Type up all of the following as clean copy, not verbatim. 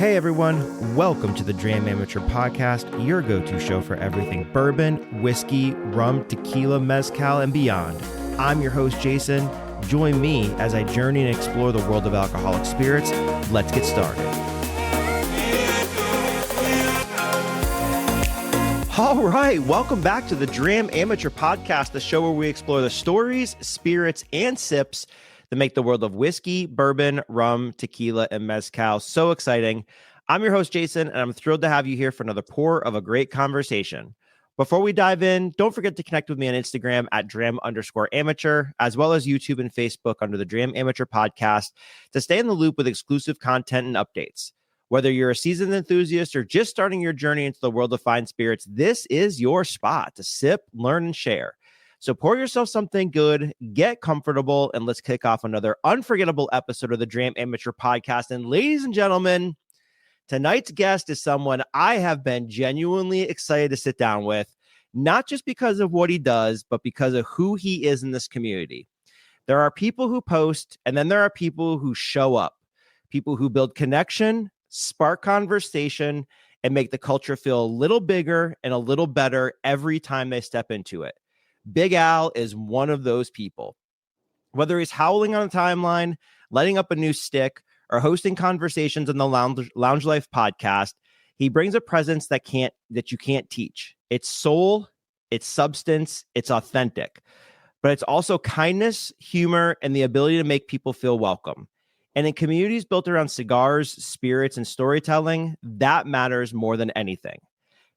Hey everyone, welcome to the Dram Amateur Podcast, your go-to show for everything bourbon, whiskey, rum, tequila, mezcal, and beyond. I'm your host, Jason. Join me as I journey and explore the world of alcoholic spirits. Let's get started. All right, welcome back to the Dram Amateur Podcast, the show where we explore the stories, spirits, and sips that make the world of whiskey, bourbon, rum, tequila, and mezcal so exciting. I'm your host, Jason, and I'm thrilled to have you here for another pour of a great conversation. Before we dive in, don't forget to connect with me on Instagram at Dram_amateur, as well as YouTube and Facebook under the Dram Amateur Podcast to stay in the loop with exclusive content and updates. Whether you're a seasoned enthusiast or just starting your journey into the world of fine spirits, this is your spot to sip, learn, and share. So pour yourself something good, get comfortable, and let's kick off another unforgettable episode of the Dram Amateur Podcast. And ladies and gentlemen, tonight's guest is someone I have been genuinely excited to sit down with, not just because of what he does, but because of who he is in this community. There are people who post, and then there are people who show up, people who build connection, spark conversation, and make the culture feel a little bigger and a little better every time they step into it. Big Al is one of those people. Whether he's howling on a timeline, lighting up a new stick, or hosting conversations on the Lounge Life podcast, he brings a presence that you can't teach. It's soul, it's substance, it's authentic. But it's also kindness, humor, and the ability to make people feel welcome. And in communities built around cigars, spirits, and storytelling, that matters more than anything.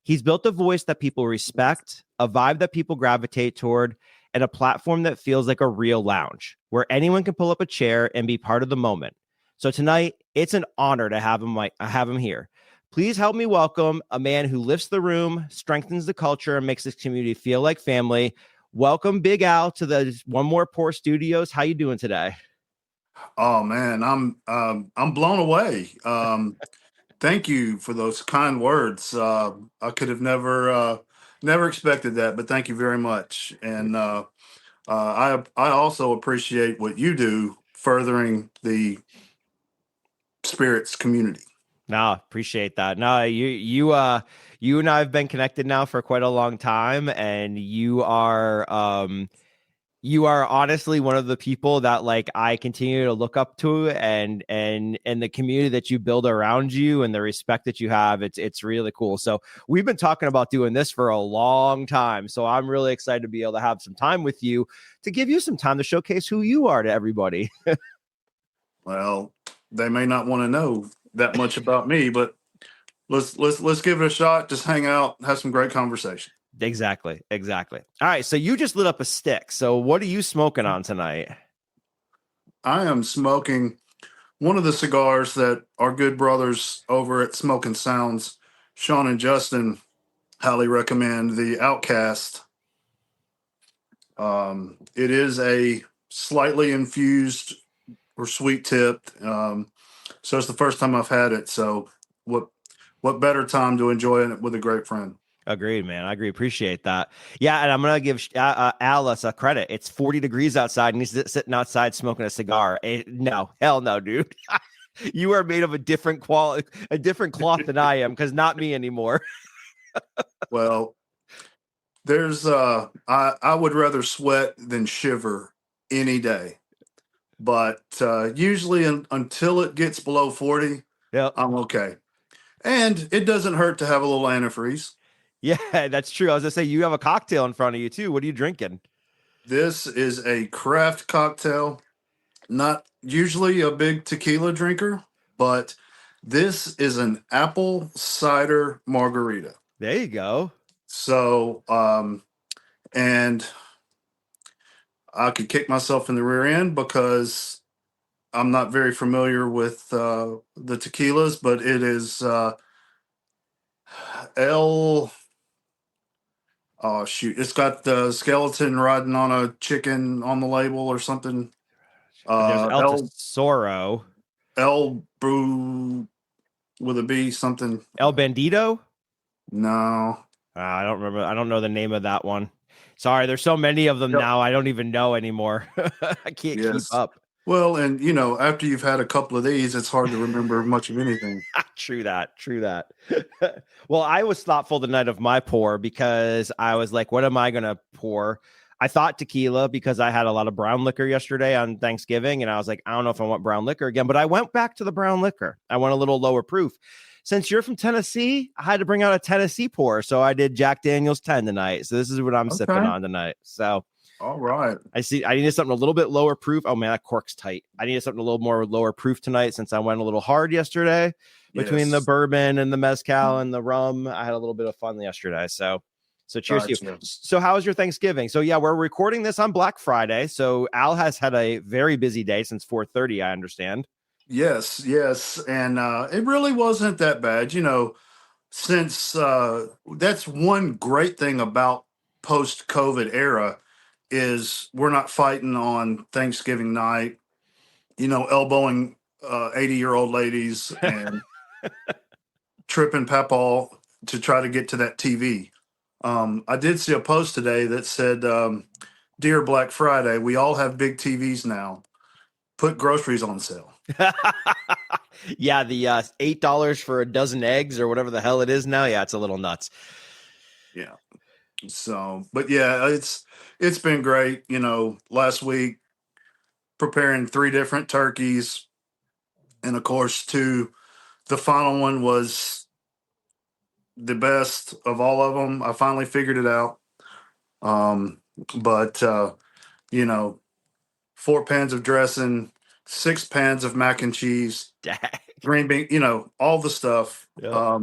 He's built a voice that people respect, a vibe that people gravitate toward, and a platform that feels like a real lounge where anyone can pull up a chair and be part of the moment. So tonight, it's an honor to have him here. Please help me welcome a man who lifts the room, strengthens the culture, and makes this community feel like family. Welcome, Big Al, to the One More Pour Studios. How you doing today? Oh man, I'm blown away. Thank you for those kind words. I could have never expected that, but thank you very much. And I also appreciate what you do furthering the spirits community. No, appreciate that. No, you and I have been connected now for quite a long time, and you are honestly one of the people that like I continue to look up to, and the community that you build around you and the respect that you have. It's really cool. So we've been talking about doing this for a long time. So I'm really excited to be able to have some time with you to give you some time to showcase who you are to everybody. Well, they may not want to know that much about me, but let's give it a shot. Just hang out, have some great conversation. Exactly. All right. So you just lit up a stick. So what are you smoking on tonight? I am smoking one of the cigars that our good brothers over at Smoking Sounds, Sean and Justin, highly recommend, the Outcast. It is a slightly infused or sweet tipped. So it's the first time I've had it. So what better time to enjoy it with a great friend? Agreed, man. I agree. Appreciate that. Yeah, and I'm going to give Alice a credit. It's 40 degrees outside, and he's sitting outside smoking a cigar. No, hell no, dude. You are made of a different cloth than I am, because not me anymore. Well, there's I would rather sweat than shiver any day. But usually until it gets below 40, yep, I'm okay. And it doesn't hurt to have a little antifreeze. Yeah, that's true. I was going to say, you have a cocktail in front of you, too. What are you drinking? This is a craft cocktail. Not usually a big tequila drinker, but this is an apple cider margarita. There you go. So, and I could kick myself in the rear end because I'm not very familiar with the tequilas, but it is Oh shoot! It's got the skeleton riding on a chicken on the label or something. There's El Tesoro. El Brew with a B something. El Bandito? No. I don't remember. I don't know the name of that one. Sorry, there's so many of them now. I don't even know anymore. I can't keep up. Well, and after you've had a couple of these, it's hard to remember much of anything. True that. True that. Well, I was thoughtful the night of my pour because I was like, what am I going to pour? I thought tequila because I had a lot of brown liquor yesterday on Thanksgiving. And I was like, I don't know if I want brown liquor again, but I went back to the brown liquor. I went a little lower proof. Since you're from Tennessee, I had to bring out a Tennessee pour. So I did Jack Daniel's 10 tonight. So this is what I'm sipping Okay. on tonight. So All right. I needed something a little bit lower proof. Oh man, that cork's tight. I needed something a little more lower proof tonight since I went a little hard yesterday between the Yes. bourbon and the mezcal and the rum. I had a little bit of fun yesterday. So cheers to you. Gotcha. So how was your Thanksgiving? So yeah, we're recording this on Black Friday. So Al has had a very busy day since 4:30, I understand. Yes, yes. And it really wasn't that bad. Since that's one great thing about post-COVID era is we're not fighting on Thanksgiving night, elbowing 80-year-old ladies and tripping Papaw to try to get to that TV. I did see a post today that said, Dear Black Friday, we all have big TVs now. Put groceries on sale. Yeah, the $8 for a dozen eggs or whatever the hell it is now. Yeah, it's a little nuts. Yeah. So, but yeah, it's been great. Last week preparing 3 different turkeys, and of course, the final one was the best of all of them. I finally figured it out. But you know, 4 pans of dressing, 6 pans of mac and cheese, Dang. green bean, all the stuff. Yep.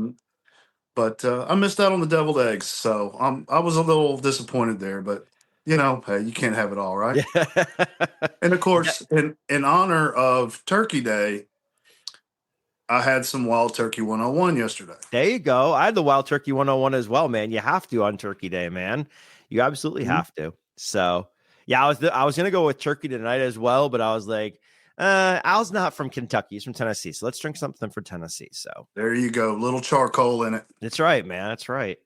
But I missed out on the deviled eggs, so I was a little disappointed there. But hey, you can't have it all, right? Yeah. And of Yeah. course, in honor of Turkey Day, I had some Wild Turkey 101 yesterday. There you go. I had the Wild Turkey 101 as well, man. You have to on Turkey Day, man. You absolutely Mhm. have to. So, yeah, I was gonna go with turkey tonight as well, but I was like, Al's not from Kentucky; he's from Tennessee, so let's drink something for Tennessee. So There you go, little charcoal in it. that's right, man. That's right.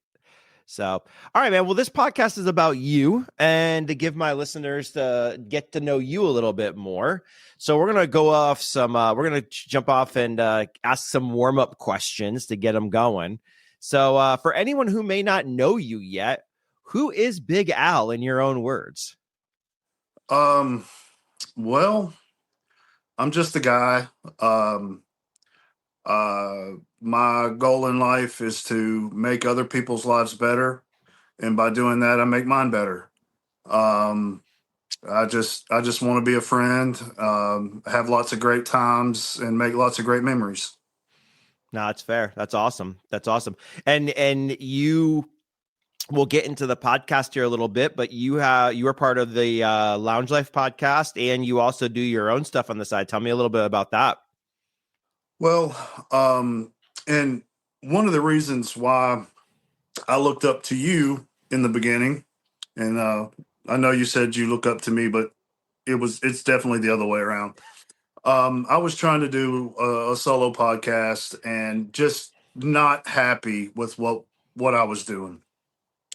So, all right, man. Well, this podcast is about you and to give my listeners to get to know you a little bit more. So, we're going to go off we're going to jump off and ask some warm up questions to get them going. So, for anyone who may not know you yet, who is Big Al in your own words? Well, I'm just a guy. Um, my goal in life is to make other people's lives better, and by doing that, I make mine better. Um, I just want to be a friend, have lots of great times, and make lots of great memories. No, that's fair. That's awesome. That's awesome. And you we'll get into the podcast here a little bit, but you are part of the Lounge Life podcast, and you also do your own stuff on the side. Tell me a little bit about that. Well, and one of the reasons why I looked up to you in the beginning, and I know you said you look up to me, but it's definitely the other way around. I was trying to do a solo podcast and just not happy with what I was doing.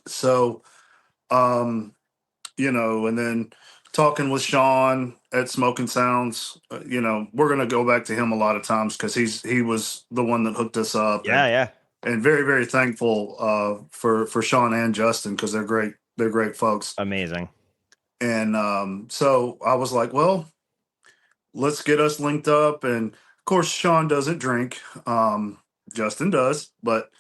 So, um, and then talking with Sean at Smoking Sounds, we're gonna go back to him a lot of times because he was the one that hooked us up, Yeah, and yeah. very very thankful for Sean and Justin because they're great folks. Amazing. And so I was like, well, let's get us linked up. And of course, Sean doesn't drink. Justin does, but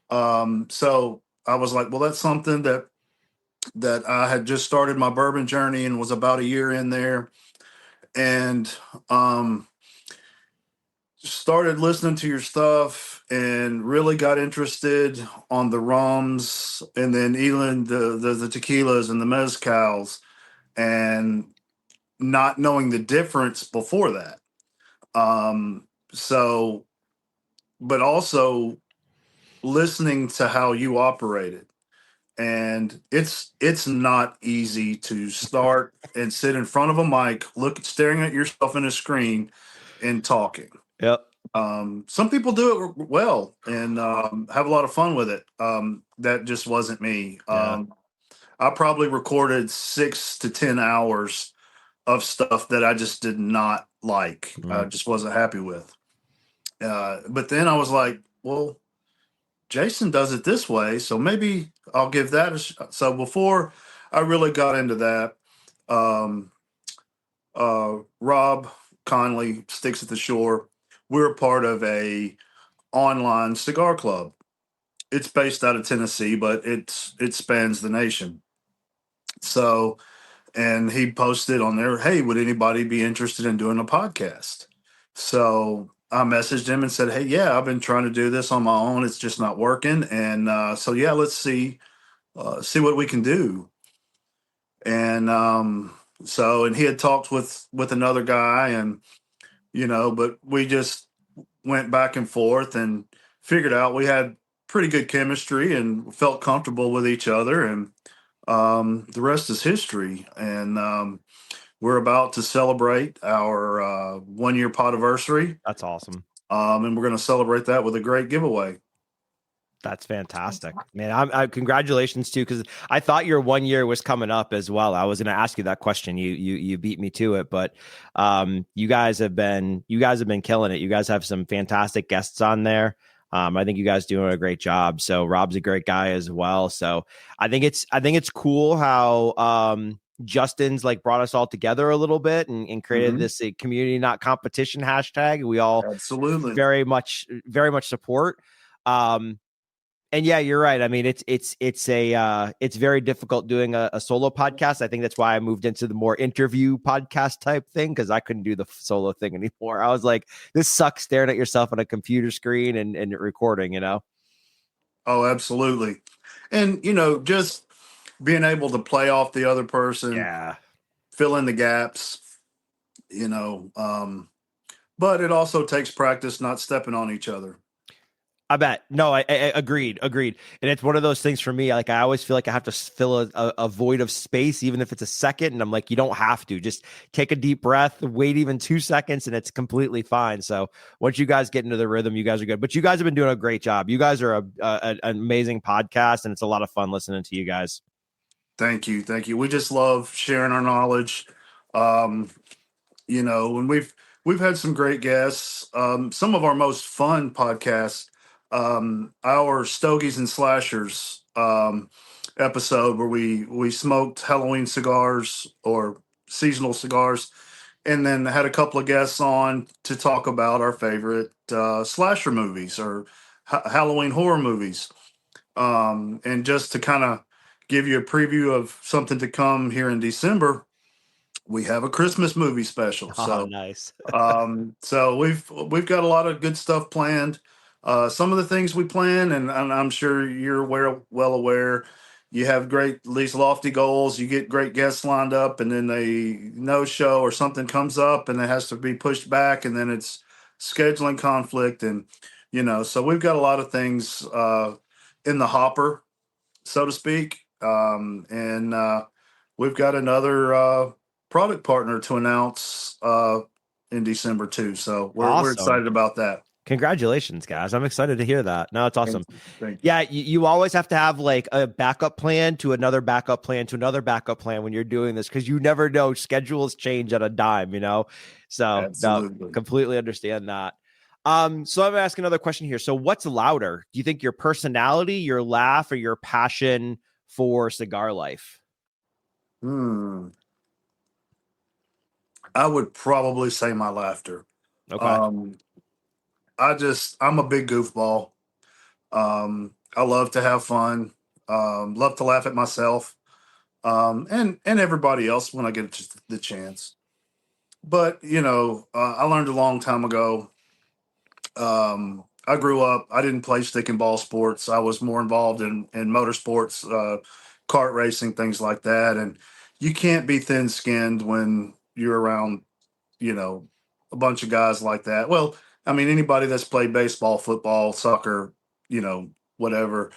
so I was like, well, that's something that I had just started my bourbon journey and was about a year in there, and started listening to your stuff and really got interested on the rums and then even the tequilas and the mezcals, and not knowing the difference before that. So, but also listening to how you operated. And it's not easy to start and sit in front of a mic, staring at yourself in a screen and talking. Yep. Some people do it well and have a lot of fun with it. That just wasn't me. Yeah. I probably recorded 6 to 10 hours of stuff that I just did not like. I just wasn't happy with. But then I was like, well, Jason does it this way, so maybe I'll give that a shot. So before I really got into that, um, Rob Conley, Sticks at the Shore, we're a part of a online cigar club. It's based out of Tennessee, but it spans the nation. So, and he posted on there, "Hey, would anybody be interested in doing a podcast?" So I messaged him and said, "Hey, yeah, I've been trying to do this on my own. It's just not working, and so yeah, let's see what we can do." And and he had talked with another guy, and but we just went back and forth and figured out we had pretty good chemistry and felt comfortable with each other, and the rest is history. And we're about to celebrate our 1 year podiversary, That's awesome. and we're going to celebrate that with a great giveaway. That's fantastic, man. Congratulations too, because I thought your 1 year was coming up as well. I was going to ask you that question. You beat me to it, but you guys have been killing it. You guys have some fantastic guests on there. I think you guys doing a great job. So Rob's a great guy as well. So I think it's cool how Justin's like brought us all together a little bit and created this community, not competition hashtag. We all Absolutely very much support. And yeah, you're right. I mean, it's very difficult doing a solo podcast. I think that's why I moved into the more interview podcast type thing, because I couldn't do the solo thing anymore. I was like, this sucks staring at yourself on a computer screen and recording, Oh, absolutely. And just being able to play off the other person, Yeah. fill in the gaps, you know um but it also takes practice not stepping on each other. I bet. No, I agreed. And it's one of those things for me. Like, I always feel like I have to fill a void of space, even if it's a second. And I'm like, you don't have to. Just take a deep breath, wait even 2 seconds, and it's completely fine. So once you guys get into the rhythm, you guys are good. But you guys have been doing a great job. You guys are an amazing podcast, and it's a lot of fun listening to you guys. Thank you. We just love sharing our knowledge. um and we've had some great guests. Some of our most fun podcasts, our Stogies and Slashers episode, where we smoked Halloween cigars or seasonal cigars, and then had a couple of guests on to talk about our favorite slasher movies or Halloween horror movies, and just to kind of give you a preview of something to come here in December. We have a Christmas movie special. Oh, So nice. so we've got a lot of good stuff planned. Some of the things we plan, and I'm sure you're well aware, you have these lofty goals, you get great guests lined up, and then they no show or something comes up and it has to be pushed back, and then it's scheduling conflict. And so we've got a lot of things in the hopper, so to speak. And we've got another product partner to announce in December too. So we're Awesome. excited about that. Congratulations, guys. I'm excited to hear that. No, it's awesome. Thank you. Yeah, you always have to have like a backup plan to another backup plan to another backup plan when you're doing this, because you never know. Schedules change at a dime. So no, Absolutely. completely understand that. So I'm gonna ask another question here. So what's louder? Do you think your personality, your laugh, or your passion for cigar life? Hmm. I would probably say my laughter. Okay. Um, I'm a big goofball. I love to have fun. Love to laugh at myself, and everybody else when I get the chance. But I learned a long time ago. I grew up. I didn't play stick and ball sports. I was more involved in motorsports, kart racing, things like that. And you can't be thin skinned when you're around, you know, a bunch of guys like that. Well, I mean, anybody that's played baseball, football, soccer, whatever,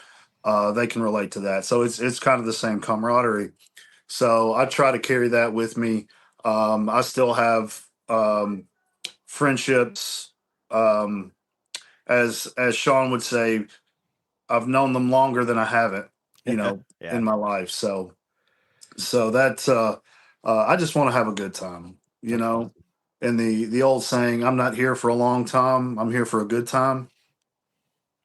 they can relate to that. So it's kind of the same camaraderie. So I try to carry that with me. I still have friendships. As Sean would say, I've known them longer than I haven't, Yeah. in my life. So that's I just want to have a good time, That's awesome. And the old saying, "I'm not here for a long time. I'm here for a good time."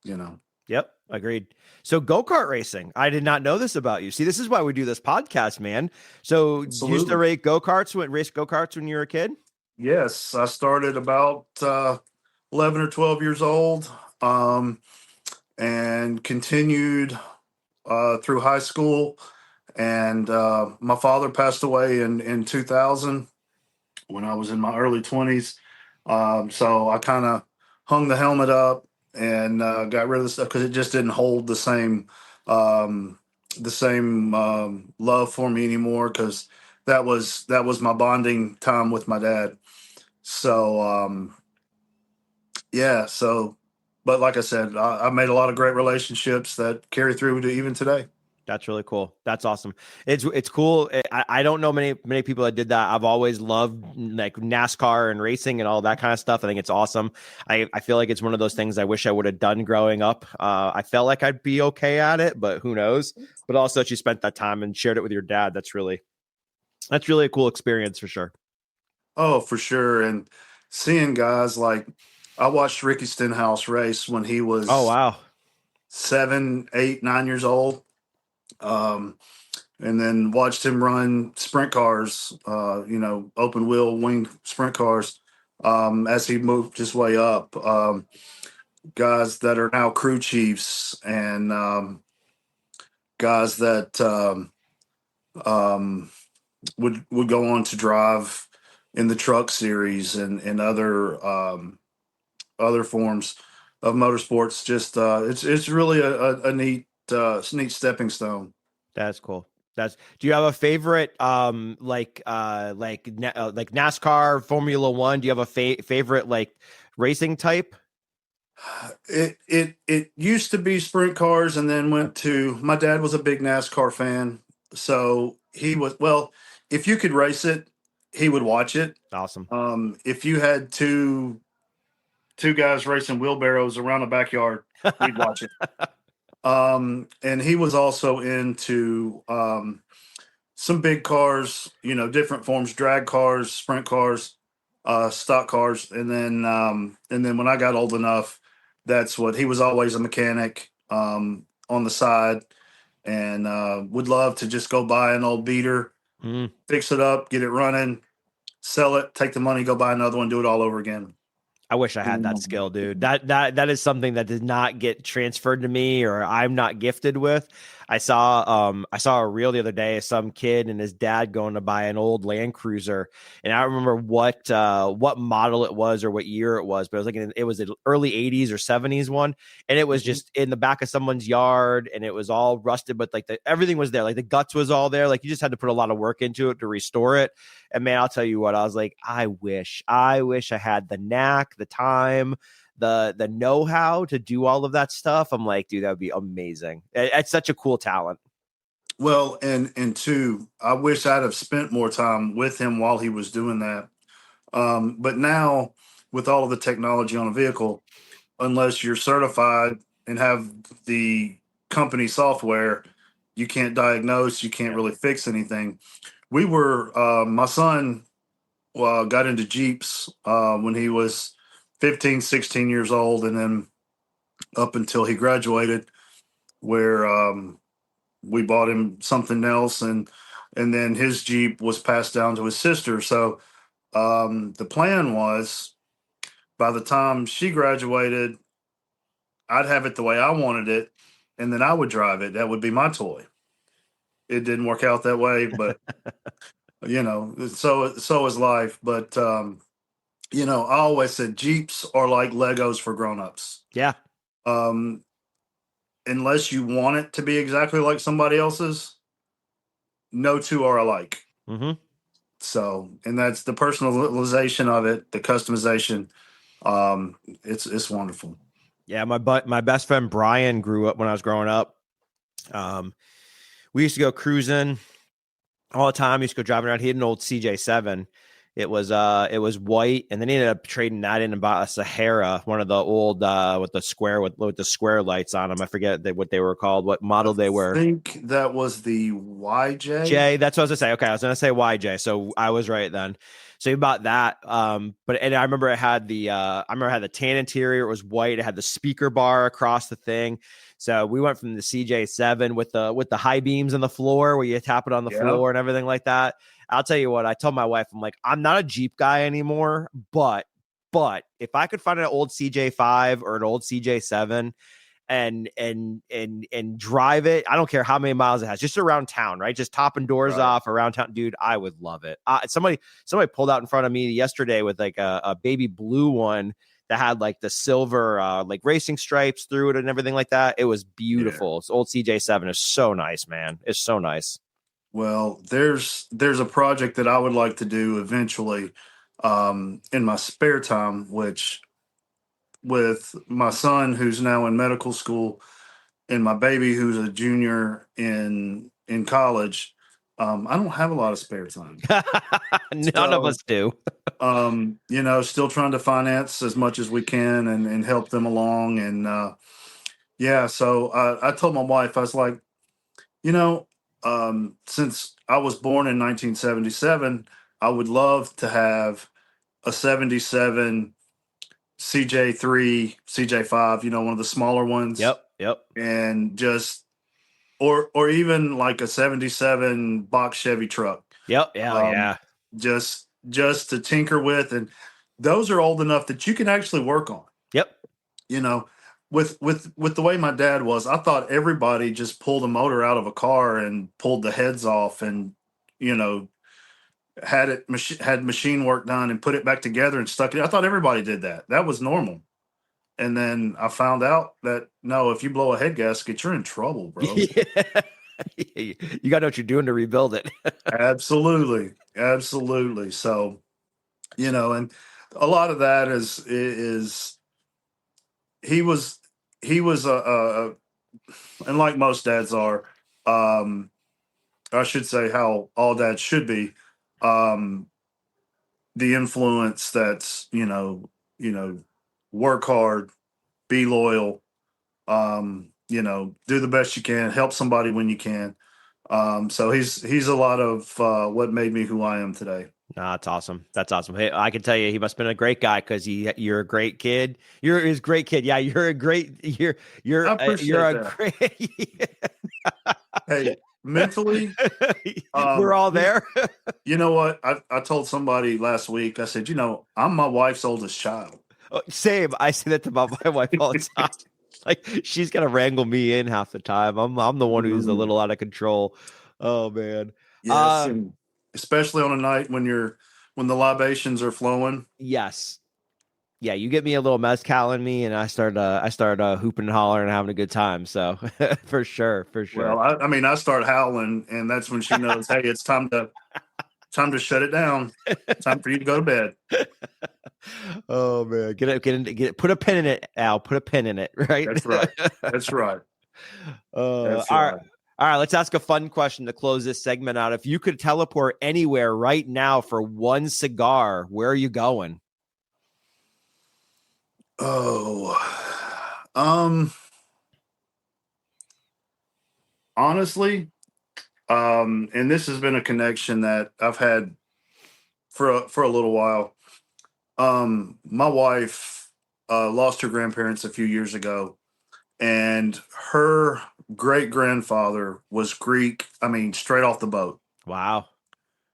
You know, Yep, agreed. So go-kart racing. I did not know this about you. See, this is why we do this podcast, man. So you used to absolutely. race go-karts when you were a kid? Yes, I started about 11 or 12 years old, um, and continued through high school. And my father passed away in 2000 when I was in my early 20s. So I kind of hung the helmet up and got rid of the stuff because it just didn't hold um, the same love for me anymore. Because that was my bonding time with my dad. So yeah, so but like I said, I made a lot of great relationships that carry through to even today. That's really cool. That's awesome. It's cool. I don't know many people that did that. I've always loved like NASCAR and racing and all that kind of stuff. I think it's awesome. I feel like it's one of those things I wish I would have done growing up. I felt like I'd be okay at it, but who knows? But also, you spent that time and shared it with your dad. That's really a cool experience for sure. Oh, for sure. And seeing guys like I watched Ricky Stenhouse race when he Oh was wow, 7, 8, 9 years old. Um, and then watched him run sprint cars, open wheel wing sprint cars, as he moved his way up. Guys that are now crew chiefs and guys that um, would go on to drive in the truck series and other forms of motorsports. Just it's really a neat stepping stone. that's cool. Do you have a favorite like NASCAR, Formula One? Do you have a favorite like racing type? It used to be sprint cars, and then went to my dad was a big NASCAR fan, so he was well. If you could race it, he would watch it. Awesome. If you had two guys racing wheelbarrows around the backyard, we'd watch it. And he was also into some big cars, different forms, drag cars, sprint cars, stock cars, and then when I got old enough, that's what he was always a mechanic on the side, and would love to just go buy an old beater, Mm. fix it up, get it running, sell it, take the money, go buy another one, do it all over again. I wish I had that skill, dude. That is something that did not get transferred to me, or I'm not gifted with. I saw a reel the other day of some kid and his dad going to buy an old Land Cruiser, and I don't remember what model it was or what year it was, but it was an early '80s or '70s one, and it was Mhm. just in the back of someone's yard, and it was all rusted, but like everything was there, like the guts was all there, like you just had to put a lot of work into it to restore it. And man, I'll tell you what, I was like, I wish I had the knack, the time, the know-how to do all of that stuff. I'm like, dude, that would be amazing. It's such a cool talent. Well, and two, I wish I'd have spent more time with him while he was doing that. But now, with all of the technology on a vehicle, unless you're certified and have the company software, you can't diagnose, you can't Yeah. really fix anything. My son got into Jeeps when he was 15, 16 years old, and then up until he graduated, where we bought him something else, and then his Jeep was passed down to his sister. So the plan was by the time she graduated, I'd have it the way I wanted it, and then I would drive it. That would be my toy. It didn't work out that way, but so is life. But I always said Jeeps are like Legos for grown-ups. Yeah. Um, unless you want it to be exactly like somebody else's, no two are alike. Mm-hmm. So, and that's the personalization of it, the customization. It's wonderful. Yeah. My best friend Brian grew up when I was growing up. Um, we used to go cruising all the time. He used to go driving around. He had an old CJ7. It was white, and then he ended up trading that in and bought a Sahara, one of the old with the square lights on them. I forget what they were called, what model they I were. think that was the YJ. J, that's what I was gonna say. Okay, I was gonna say YJ, so I was right then. So he bought that. But and I remember it had the tan interior. It was white. It had the speaker bar across the thing. So we went from the CJ7 with the high beams on the floor where you tap it on the Yeah. floor and everything like that. I'll tell you what, I told my wife, I'm like, I'm not a Jeep guy anymore, but if I could find an old CJ5 or an old CJ7 and drive it, I don't care how many miles it has, just around town, right? Just topping doors off around town, dude, I would love it. Somebody pulled out in front of me yesterday with like a baby blue one that had like the silver like racing stripes through it and everything like that. It was beautiful. It's old CJ7 is so nice, man. It's so nice. Well, there's a project that I would like to do eventually in my spare time, which with my son who's now in medical school and my baby who's a junior in college, I don't have a lot of spare time. None of So, us do. still trying to finance as much as we can and help them along. And so I told my wife, I was like, since I was born in 1977, I would love to have a 77 CJ3, CJ5, one of the smaller ones, Yep. and just or even like a 77 box Chevy truck. Yep. Yeah. Um, Yeah. just to tinker with, and those are old enough that you can actually work on. Yep. You know, with the way my dad was, I thought everybody just pulled a motor out of a car and pulled the heads off and you know had machine work done and put it back together and stuck it. I thought everybody did that. That was normal. And then I found out that no, if you blow a head gasket, you're in trouble, bro. Yeah. You got to know what you're doing to rebuild it. Absolutely. Absolutely. So, and a lot of that is he was and like most dads are, um, I should say how all dads should be, um, the influence that's, work hard, be loyal, do the best you can, help somebody when you can. So he's a lot of what made me who I am today. Nah, that's awesome. That's awesome. Hey, I can tell you, he must have been a great guy because you're a great kid. You're his great kid. Yeah, you're a great. I You're appreciate a that. great. Hey, mentally, We're all you, there. you know what? I told somebody last week, I said, I'm my wife's oldest child. Same. I say that to my wife all the time. Like she's gonna wrangle me in half the time. I'm the one who's a Mhm. little out of control. Oh man. Yes, and especially on a night when the libations are flowing. Yes. Yeah, you get me a little mezcal in me, and I start hooping and hollering and having a good time. So for sure, for sure. Well, I mean, I start howling, and that's when she knows, hey, it's time to shut it down. Time for you to go to bed. Oh man, get it. Put a pin in it, Al. Put a pin in it. Right. That's right. That's right. That's All right. right. All right, let's ask a fun question to close this segment out. If you could teleport anywhere right now for one cigar, where are you going? Oh, honestly, and this has been a connection that I've had for a little while. My wife lost her grandparents a few years ago, and her great grandfather was Greek. I mean, straight off the boat. Wow.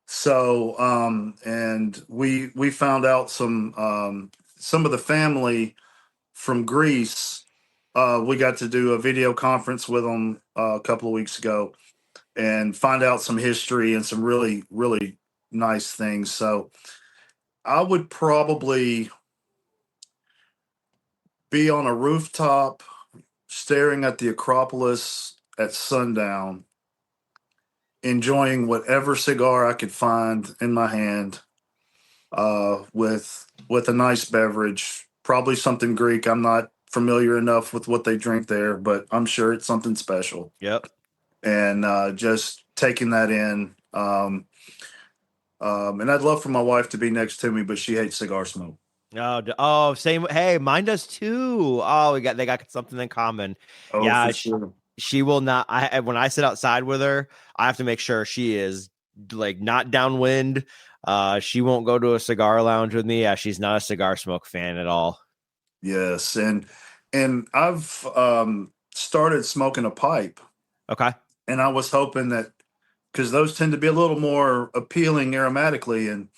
So, and we found out some of the family from Greece. We got to do a video conference with them a couple of weeks ago and find out some history and some really, really nice things. So I would probably be on a rooftop staring at the Acropolis at sundown, enjoying whatever cigar I could find in my hand, with a nice beverage, probably something Greek. I'm not familiar enough with what they drink there, but I'm sure it's something special. Yep. And just taking that in. And I'd love for my wife to be next to me, but she hates cigar smoke. Oh, same. Hey, mine does too. Oh, they got something in common. Oh, Yeah, for sure. she will not. When I sit outside with her, I have to make sure she is like not downwind. She won't go to a cigar lounge with me. Yeah, she's not a cigar smoke fan at all. Yes, and I've started smoking a pipe, Okay. and I was hoping that because those tend to be a little more appealing aromatically, and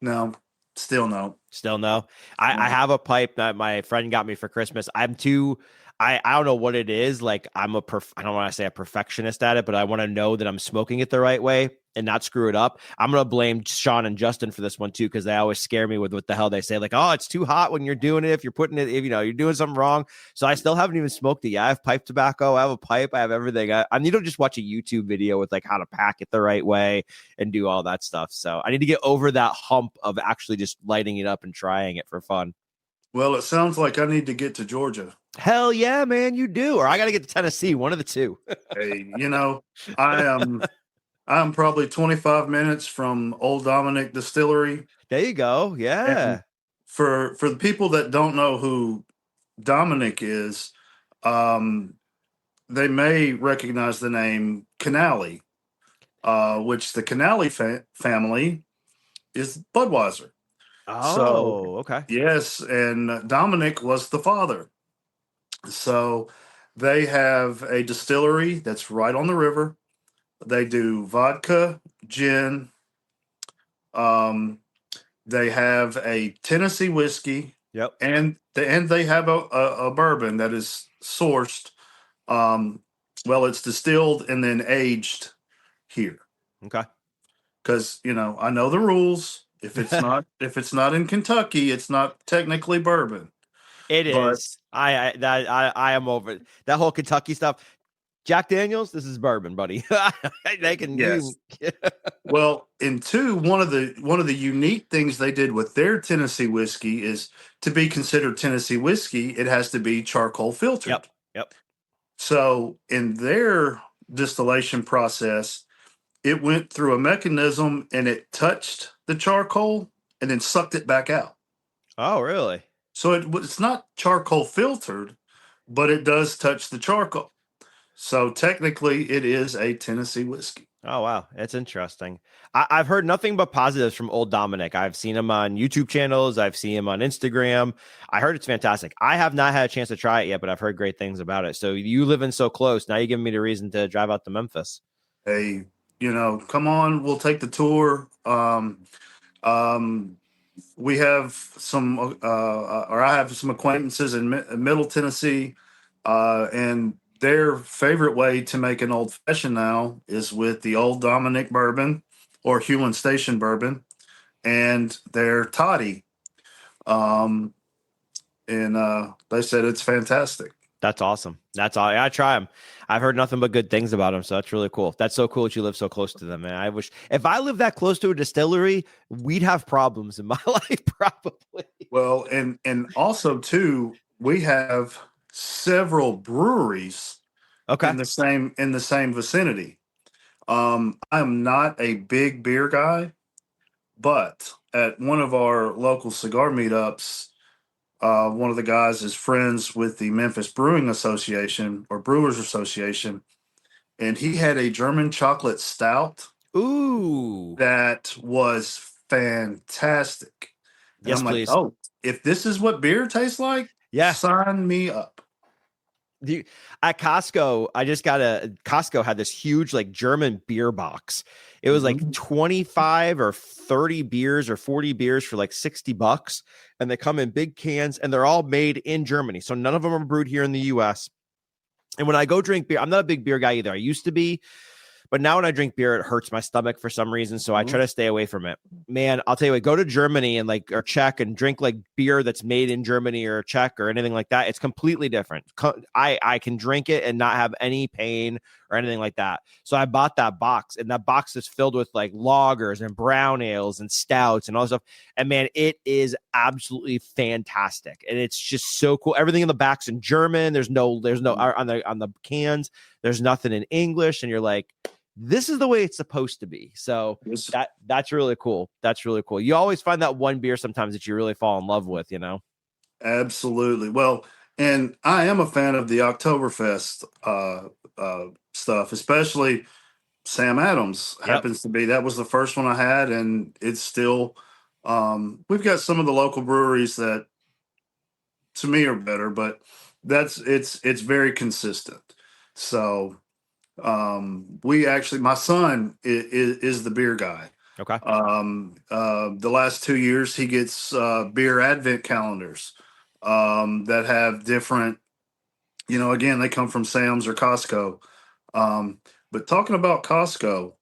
no, still no. Still no. I No. have a pipe that my friend got me for Christmas. I don't know what it is. Like I don't want to say a perfectionist at it, but I want to know that I'm smoking it the right way and not screw it up. I'm gonna blame Sean and Justin for this one too, because they always scare me with what the hell they say. Like, oh, it's too hot when you're doing it. If you're putting it, if you're doing something wrong. So I still haven't even smoked it. Yeah, I have pipe tobacco. I have a pipe. I have everything. I need to just watch a YouTube video with like how to pack it the right way and do all that stuff. So I need to get over that hump of actually just lighting it up and trying it for fun. Well, it sounds like I need to get to Georgia. Hell yeah, man, you do. Or I got to get to Tennessee, one of the two. Hey, I am I'm probably 25 minutes from Old Dominic Distillery, There you go. and Yeah. for the people that don't know who Dominic is, um, they may recognize the name Canali, which the Canali family is Budweiser. So, Oh, okay. yes, and Dominic was the father. So, they have a distillery that's right on the river. They do vodka, gin. Um, they have a Tennessee whiskey, Yep. and they have a bourbon that is sourced. Um, well, it's distilled and then aged here Okay. because I know the rules. If it's not in Kentucky, it's not technically bourbon. It But is. I am over it. That whole Kentucky stuff. Jack Daniels, this is bourbon, buddy. They can yes, you. well, in two, one of the unique things they did with their Tennessee whiskey is to be considered Tennessee whiskey, it has to be charcoal Yep. filtered. Yep. So in their distillation process, it went through a mechanism and it touched the charcoal and then sucked it back out. Oh, really? So it's not charcoal filtered, but it does touch the charcoal. So technically, it is a Tennessee whiskey. Oh, wow. That's interesting. I've heard nothing but positives from old Dominic. I've seen him on YouTube channels. I've seen him on Instagram. I heard it's fantastic. I have not had a chance to try it yet, but I've heard great things about it. So you live in so close. Now you're giving me the reason to drive out to Memphis. Hey, come on, we'll take the tour. Um, we have some, or I have some acquaintances in Middle Tennessee, and their favorite way to make an old fashioned now is with the old Dominic bourbon or Hewlin Station bourbon and their toddy. Um, and they said it's fantastic. That's awesome. That's all. I try them. I've heard nothing but good things about them. So that's really cool. That's so cool that you live so close to them, man. I wish if I lived that close to a distillery, we'd have problems in my life, probably. Well, and also too, we have several breweries Okay. in the same vicinity. I'm not a big beer guy, but at one of our local cigar meetups, one of the guys is friends with the Memphis Brewing Association or Brewers Association, and he had a German chocolate stout Ooh. that was fantastic. And Yes, I'm like, please. oh, if this is what beer tastes like, Yeah. sign me up. At Costco, Costco had this huge like German beer box. It was like Mhm. 25 or 30 beers or 40 beers for like $60. And they come in big cans and they're all made in Germany. So none of them are brewed here in the US. And when I go drink beer, I'm not a big beer guy either. I used to be, but now when I drink beer, it hurts my stomach for some reason. So I try to stay away from it. Man, I'll tell you what, go to Germany and or Czech and drink like beer that's made in Germany or Czech or anything like that. It's completely different. I can drink it and not have any pain or anything like that. So I bought that box, and that box is filled with like lagers and brown ales and stouts and all this stuff. And man, it is absolutely fantastic. And it's just so cool. Everything in the back's in German. There's no on the cans. There's nothing in English. And you're like, this is the way it's supposed to be. So that's really cool. That's really cool. You always find that one beer sometimes that you really fall in love with, Absolutely. Well, and I am a fan of the Oktoberfest stuff, especially Sam Adams Yep. happens to be, that was the first one I had, and it's still, we've got some of the local breweries that to me are better, but it's very consistent. So we actually, my son is the beer guy. Okay. The last 2 years, he gets beer advent calendars that have different, again, they come from Sam's or Costco. Um, but talking about Costco,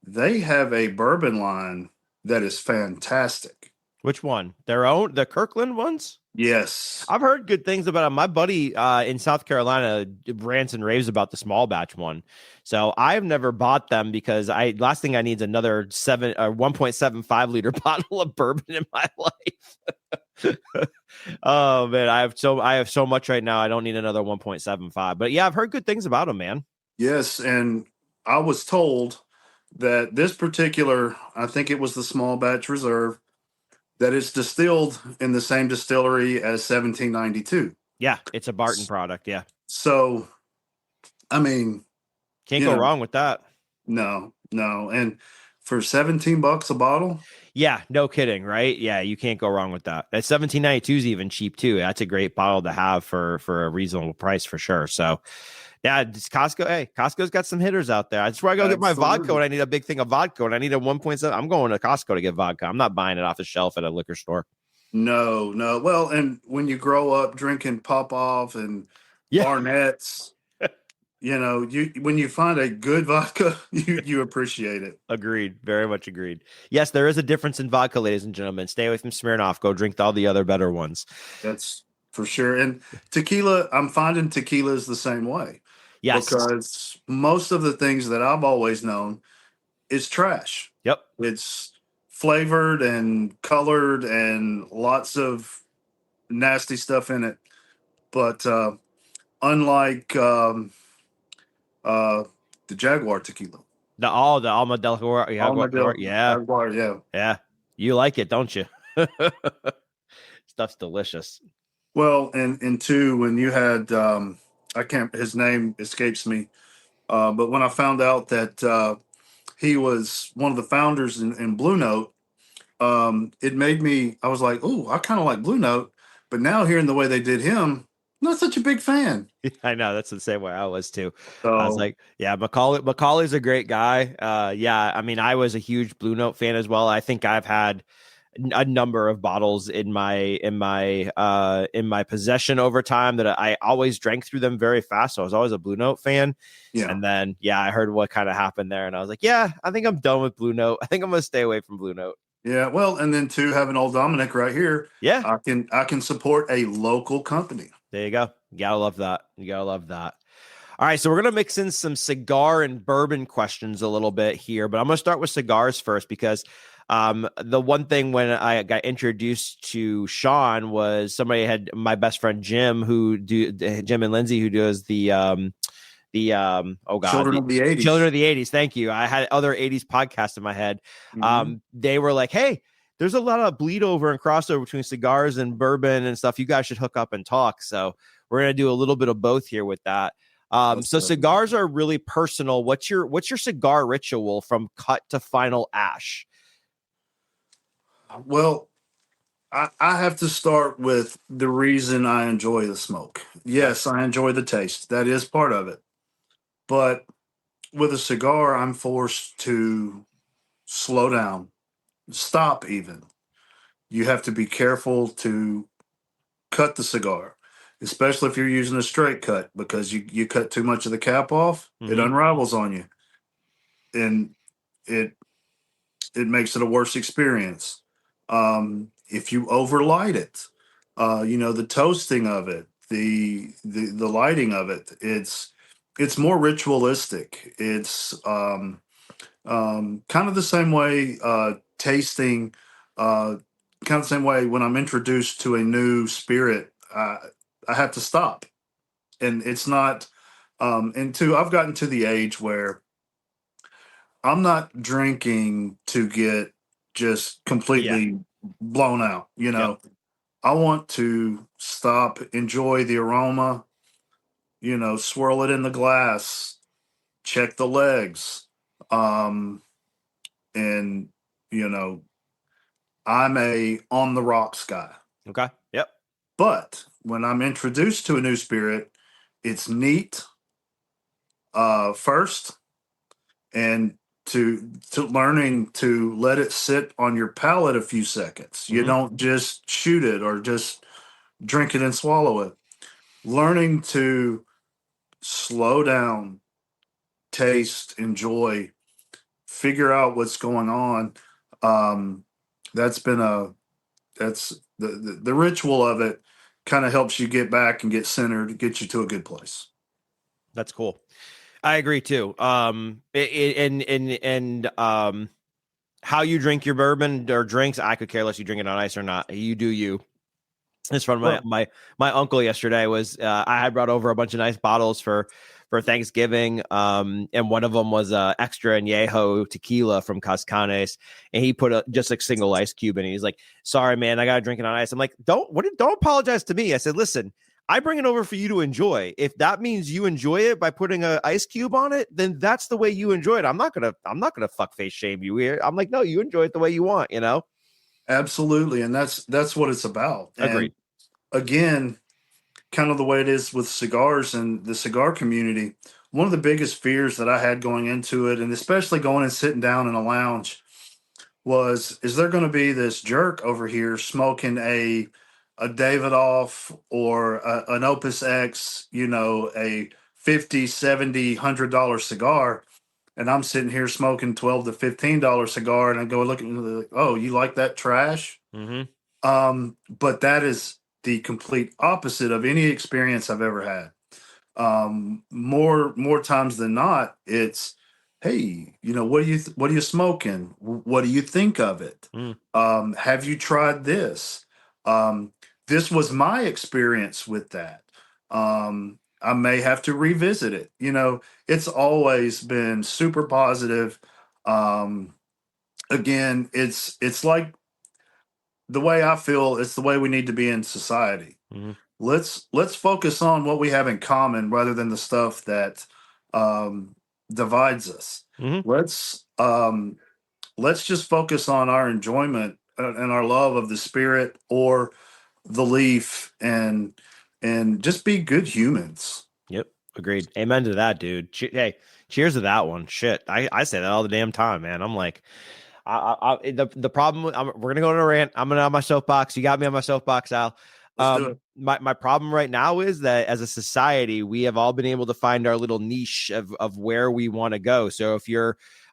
they have a bourbon line that is fantastic. Which one? Their own, the Kirkland ones? Yes. I've heard good things about them. My buddy in South Carolina rants and raves about the small batch one. So I've never bought them because last thing I need is another 1.75 liter bottle of bourbon in my life. Oh man, I have so much right now. I don't need another 1.75. But yeah, I've heard good things about them, man. Yes. And I was told that this particular, I think it was the small batch reserve, that it's distilled in the same distillery as 1792. Yeah, it's a Barton product. Yeah. So, I mean, Can't you go know, wrong with that. no, no. And for $17 a bottle, Yeah, no kidding, right? Yeah, you can't go wrong with that. That 1792 is even cheap too. That's a great bottle to have for a reasonable price for sure. So, yeah, just Costco. Hey, Costco's got some hitters out there. That's where I go get my vodka when I need a big thing of vodka and I need a 1.7. I'm going to Costco to get vodka. I'm not buying it off the shelf at a liquor store. no, no. Well, and when you grow up drinking Pop Off and Yeah, Barnett's, you when you find a good vodka, you appreciate it. agreed. Very much agreed. Yes, there is a difference in vodka, ladies and gentlemen. Stay away from Smirnoff. Go drink all the other better ones. That's for sure. And tequila, I'm finding tequila is the same way Yes. because most of the things that I've always known is trash. Yep. It's flavored and colored and lots of nasty stuff in it. But unlike uh, the Jaguar tequila, The Alma del Jaguar. Almadel Yeah. Jaguar, yeah. Yeah. You like it, don't you? Stuff's delicious. Well, and two, when you had I can't, his name escapes me, but when I found out that he was one of the founders in Blue Note, it made me. I was like, oh, I kind of like Blue Note, but now hearing the way they did him, not such a big fan. I know that's the same way I was too. I was So like, yeah, Macaulay's a great guy. Yeah, I mean, I was a huge Blue Note fan as well. I think I've had a number of bottles in my possession over time that I always drank through them very fast. So I was always a Blue Note fan. yeah, And then yeah, I heard what kind of happened there, and I was like, yeah, I think I'm done with Blue Note. I think I'm gonna stay away from Blue Note. yeah. Well, and then two, having old Dominic right here, Yeah, I can support a local company. there you go. You gotta love that. You gotta love that. All right, so we're gonna mix in some cigar and bourbon questions a little bit here, but I'm gonna start with cigars first because the one thing when I got introduced to Sean was somebody had my best friend Jim Jim and Lindsay who does oh god Children the of the '80s. Children of the 80s. Thank you. I had other 80s podcasts in my head. Mhm. They were like, hey, there's a lot of bleed over and crossover between cigars and bourbon and stuff. You guys should hook up and talk. So we're gonna do a little bit of both here with that. So cigars are really personal. What's your cigar ritual from cut to final ash? Well, I have to start with the reason I enjoy the smoke. Okay. Yes, I enjoy the taste. That is part of it. But with a cigar, I'm forced to slow down, stop even. You have to be careful to cut the cigar, especially if you're using a straight cut, because you cut too much of the cap off, it Mm-hmm. unravels on you. And it it makes it a worse experience. If you overlight it, the toasting of it, the lighting of it, it's more ritualistic. It's kind of the same way tasting, uh, kind of the same way when I'm introduced to a new spirit, I have to stop, and it's not. And two, I've gotten to the age where I'm not drinking to get just Yeah. completely blown out. Yep. I want to stop, enjoy the aroma, swirl it in the glass, check the legs. And you know, I'm a on the rocks guy. Okay. Yep. But when I'm introduced to a new spirit, it's neat first, and to learning to let it sit on your palate a few seconds. You Mm-hmm. don't just shoot it or just drink it and swallow it. Learning to slow down, taste, enjoy, figure out what's going on. Um, that's been a that's the ritual of it kind of helps you get back and get centered, get you to a good place. That's cool. I agree too. And how you drink your bourbon or drinks, I could care less you drink it on ice or not. You do you. It's from Well, my uncle yesterday was I had brought over a bunch of nice bottles for Thanksgiving. And one of them was extra añejo tequila from Cascanes, and he put just a single ice cube in it. He's like, "Sorry, man, I gotta drink it on ice." I'm like, Don't apologize to me." I said, "Listen, I bring it over for you to enjoy. If that means you enjoy it by putting an ice cube on it, then that's the way you enjoy it. I'm not gonna fuckface shame you here. I'm like, no, you enjoy it the way you want, you know." absolutely, and that's what it's about. And Agreed. again, kind of the way it is with cigars and the cigar community. One of the biggest fears that I had going into it, and especially going and sitting down in a lounge, was is there going to be this jerk over here smoking a Davidoff or an Opus X, a 50, 70, $100 cigar, and I'm sitting here smoking $12 to $15 cigar, and I go look at me like, oh, you like that trash? Mm-hmm. But that is the complete opposite of any experience I've ever had. More times than not, it's, hey, what are you smoking? What do you think of it? Mm. Have you tried this? This was my experience with that. I may have to revisit it. It's always been super positive. Again, it's like the way I feel, it's the way we need to be in society. Mm-hmm. Let's focus on what we have in common rather than the stuff that um, divides us. Mm-hmm. Let's just focus on our enjoyment and our love of the spirit or the leaf, and just be good humans. Yep. Agreed. Amen to that, dude. Hey, cheers to that one. Shit. I say that all the damn time, man. I'm like, the problem, we're going to go on a rant. I'm going to on my soapbox. You got me on my soapbox, Al. Let's do it. My problem right now is that as a society, we have all been able to find our little niche of where we want to go. So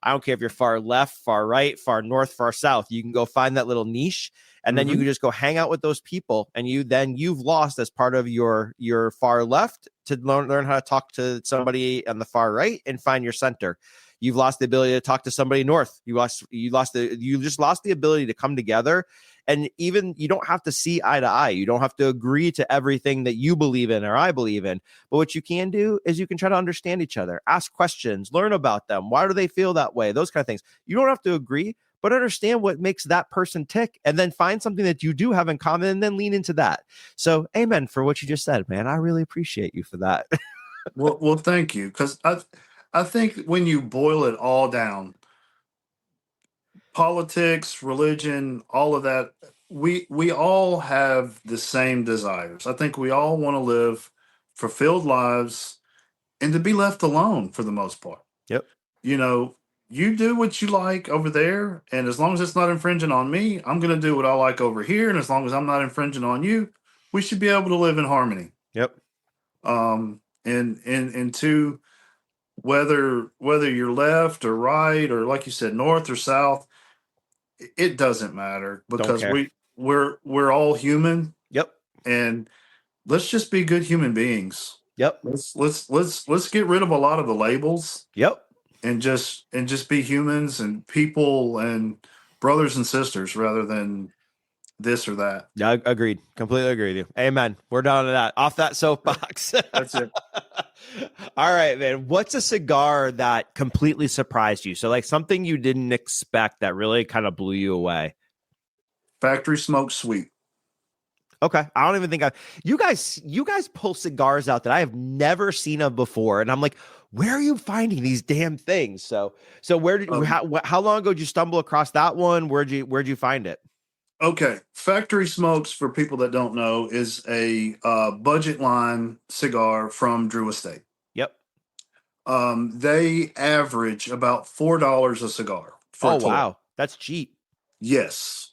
I don't care if you're far left, far right, far north, far south, you can go find that little niche, and then you can just go hang out with those people, and you've lost as part of your far left to learn how to talk to somebody on the far right and find your center. You've lost the ability to talk to somebody north. You just lost the ability to come together. And even you don't have to see eye to eye. You don't have to agree to everything that you believe in or I believe in. But what you can do is you can try to understand each other, ask questions, learn about them. Why do they feel that way? Those kind of things. You don't have to agree, but understand what makes that person tick, and then find something that you do have in common and then lean into that. So amen for what you just said, man. I really appreciate you for that. Well, thank you, because I think when you boil it all down, politics, religion, all of that, we all have the same desires. I think we all want to live fulfilled lives and to be left alone for the most part. Yep. You know, you do what you like over there, and as long as it's not infringing on me, I'm going to do what I like over here, and as long as I'm not infringing on you, we should be able to live in harmony. Yep. And two, whether you're left or right or like you said, north or south, it doesn't matter Don't because care. we're all human, Yep. and let's just be good human beings. Yep. Let's get rid of a lot of the labels Yep. and just be humans and people and brothers and sisters rather than this or that. Yeah, agreed. Completely agree with you. Amen. We're down to that. Off that soapbox. That's it. All right, man. What's a cigar that completely surprised you? So, like something you didn't expect that really kind of blew you away. Factory smoked sweet. Okay. I don't even think you guys pull cigars out that I have never seen of before. And I'm like, where are you finding these damn things? So where did Um, how long ago did you stumble across that one? Where'd you find it? okay, Factory Smokes, for people that don't know, is a budget line cigar from Drew Estate. Yep. They average about $4 a cigar for Oh a 12. wow. That's cheap. Yes.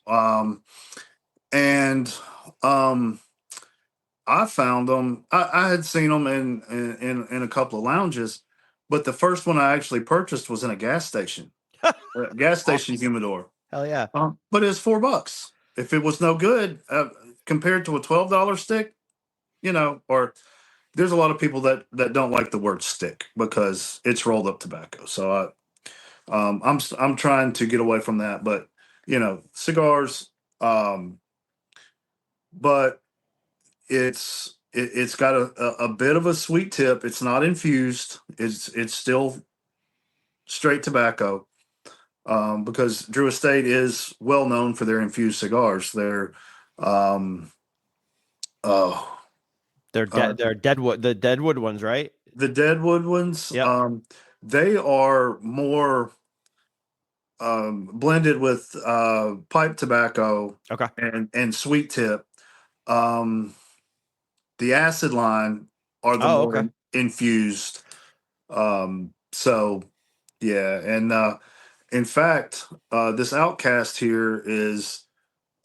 And um, I found them. I had seen them in a couple of lounges, but the first one I actually purchased was in a gas station Awesome. humidor. Hell yeah. But it's $4. If it was no good, compared to a $12 stick, or there's a lot of people that don't like the word stick because it's rolled up tobacco. So I'm trying to get away from that, but cigars. But it's got a bit of a sweet tip. It's not infused. It's still straight tobacco. Because Drew Estate is well known for their infused cigars. Um, oh, uh, They're deadwood, the deadwood ones, right? the Deadwood ones. Yep. They are more blended with pipe tobacco Okay. and sweet tip. Um, the acid line are the Oh, more okay. infused. So yeah, and in fact, this Outcast here is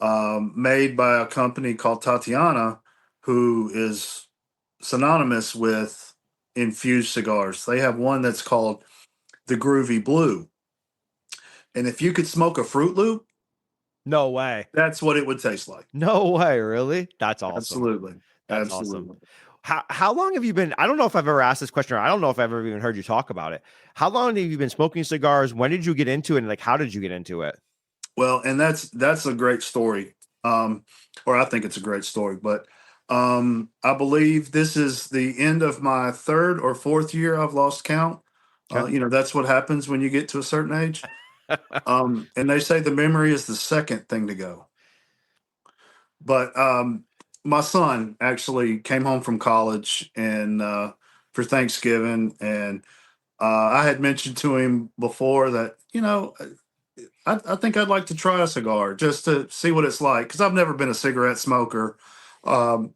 made by a company called Tatiana, who is synonymous with infused cigars. They have one that's called the Groovy Blue. And if you could smoke a Fruit Loop, No way. that's what it would taste like. No way, really? That's awesome. Absolutely. That's awesome. Absolutely. How long have you been? I don't know if I've ever asked this question, or I don't know if I've ever even heard you talk about it. How long have you been smoking cigars? When did you get into it? And like, how did you get into it? Well, and that's a great story. Or I think it's a great story, but I believe this is the end of my third or fourth year. I've lost count. Okay. That's what happens when you get to a certain age. And they say the memory is the second thing to go. But my son actually came home from college and for Thanksgiving, and I had mentioned to him before that I think I'd like to try a cigar just to see what it's like because I've never been a cigarette smoker,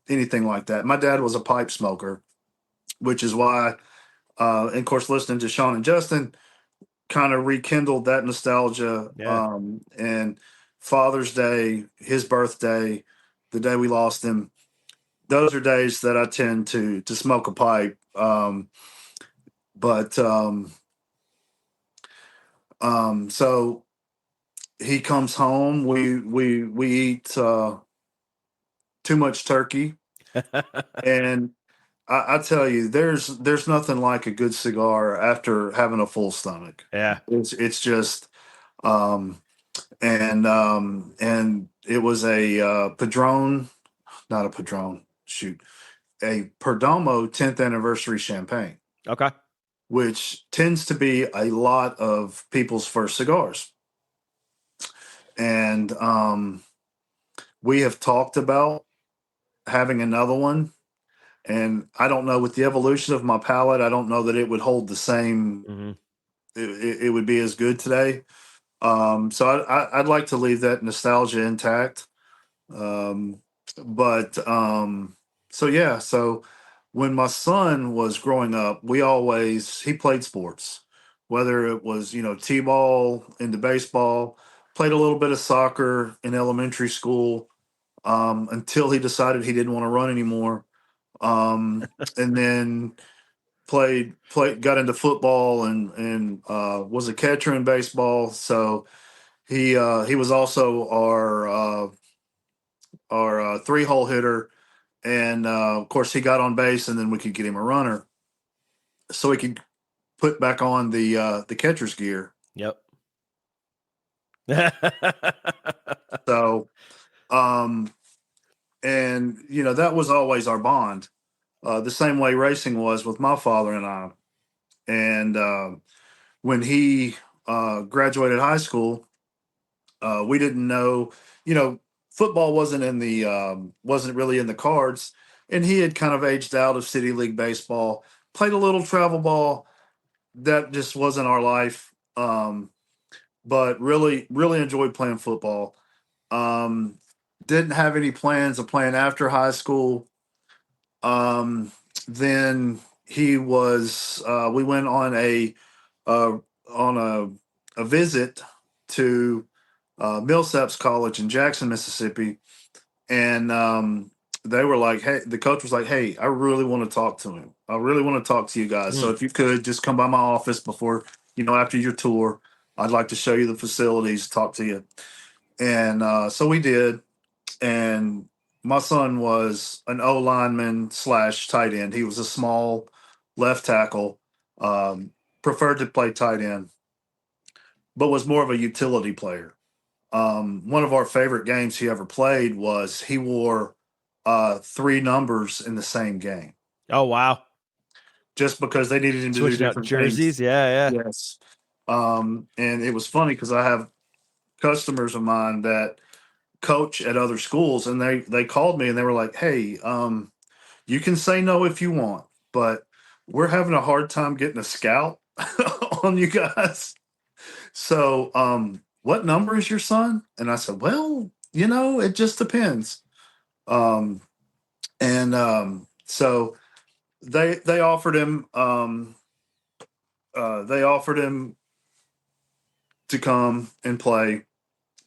anything like that. My dad was a pipe smoker, which is why, and of course, listening to Sean and Justin kind of rekindled that nostalgia. Yeah. And Father's Day, his birthday, the day we lost him, those are days that I tend to smoke a pipe. So he comes home, we eat too much turkey, and I tell you, there's nothing like a good cigar after having a full stomach. Yeah. It's just um, and it was a Padron, not a Padron, shoot, a Perdomo 10th anniversary champagne, Okay. which tends to be a lot of people's first cigars. And we have talked about having another one. And I don't know, with the evolution of my palate, I don't know that it would hold the same. Hmm. It would be as good today. So I'd like to leave that nostalgia intact. Um, but so yeah, so when my son was growing up, he played sports, whether it was t-ball into baseball, played a little bit of soccer in elementary school, until he decided he didn't want to run anymore, and then got into football and was a catcher in baseball. So he was also our 3-hole hitter, and of course he got on base, and then we could get him a runner, so he could put back on the catcher's gear. Yep. So um, and that was always our bond, the same way racing was with my father and I. And when he graduated high school, we didn't know, you know, football wasn't really in the cards, and he had kind of aged out of city league baseball. Played a little travel ball. That just wasn't our life. But really, really enjoyed playing football. Um, didn't have any plans of playing after high school. Um, then he was. We went on uh, a visit to Millsaps College in Jackson, Mississippi, and they were like, "Hey," the coach was like, "Hey, I really want to talk to him. I really want to talk to you guys. So Mm. if you could just come by my office before, after your tour, I'd like to show you the facilities, talk to you." And so we did. And my son was an O lineman slash tight end. He was a small left tackle, um, preferred to play tight end, but was more of a utility player. One of our favorite games he ever played was he wore three numbers in the same game Oh, wow. just because they needed him to do Switching out different things. jerseys. Yeah. Yes. And it was funny because I have customers of mine that coach at other schools, and they called me and they were like, "Hey, you can say no if you want, but we're having a hard time getting a scout on you guys. So, what number is your son?" And I said, "Well, it just depends." Um, and so they offered him they offered him to come and play,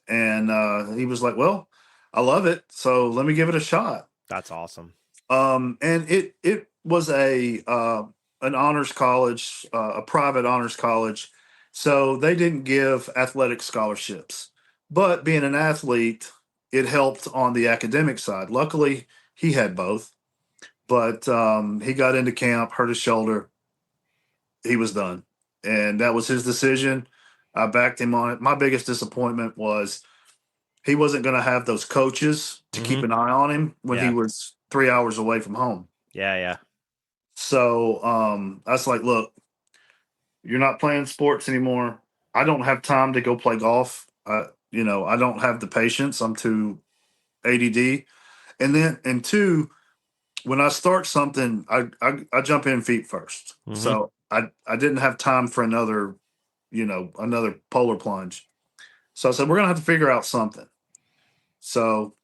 and he was like, "Well, I love it, so let me give it a shot." That's awesome. And it was an honors college, a private honors college, so they didn't give athletic scholarships. But being an athlete, it helped on the academic side. Luckily, he had both. But he got into camp, hurt his shoulder. He was done, and that was his decision. I backed him on it. My biggest disappointment was he wasn't going to have those coaches to keep Hmm. an eye on him when he Yeah. was 3 hours away from home. Yeah. So I was like, "Look, you're not playing sports anymore. I don't have time to go play golf. I don't have the patience. I'm too ADD. And two, when I start something, I jump in feet first. Hmm. So I didn't have time for another polar plunge. So I said, we're gonna have to figure out something. So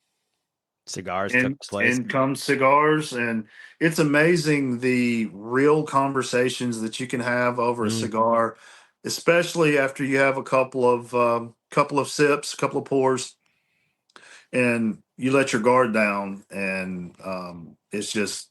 Cigars took in its place. in comes cigars, and it's amazing the real conversations that you can have over a Mm. cigar, especially after you have a couple of sips, a couple of pours, and you let your guard down, and it's just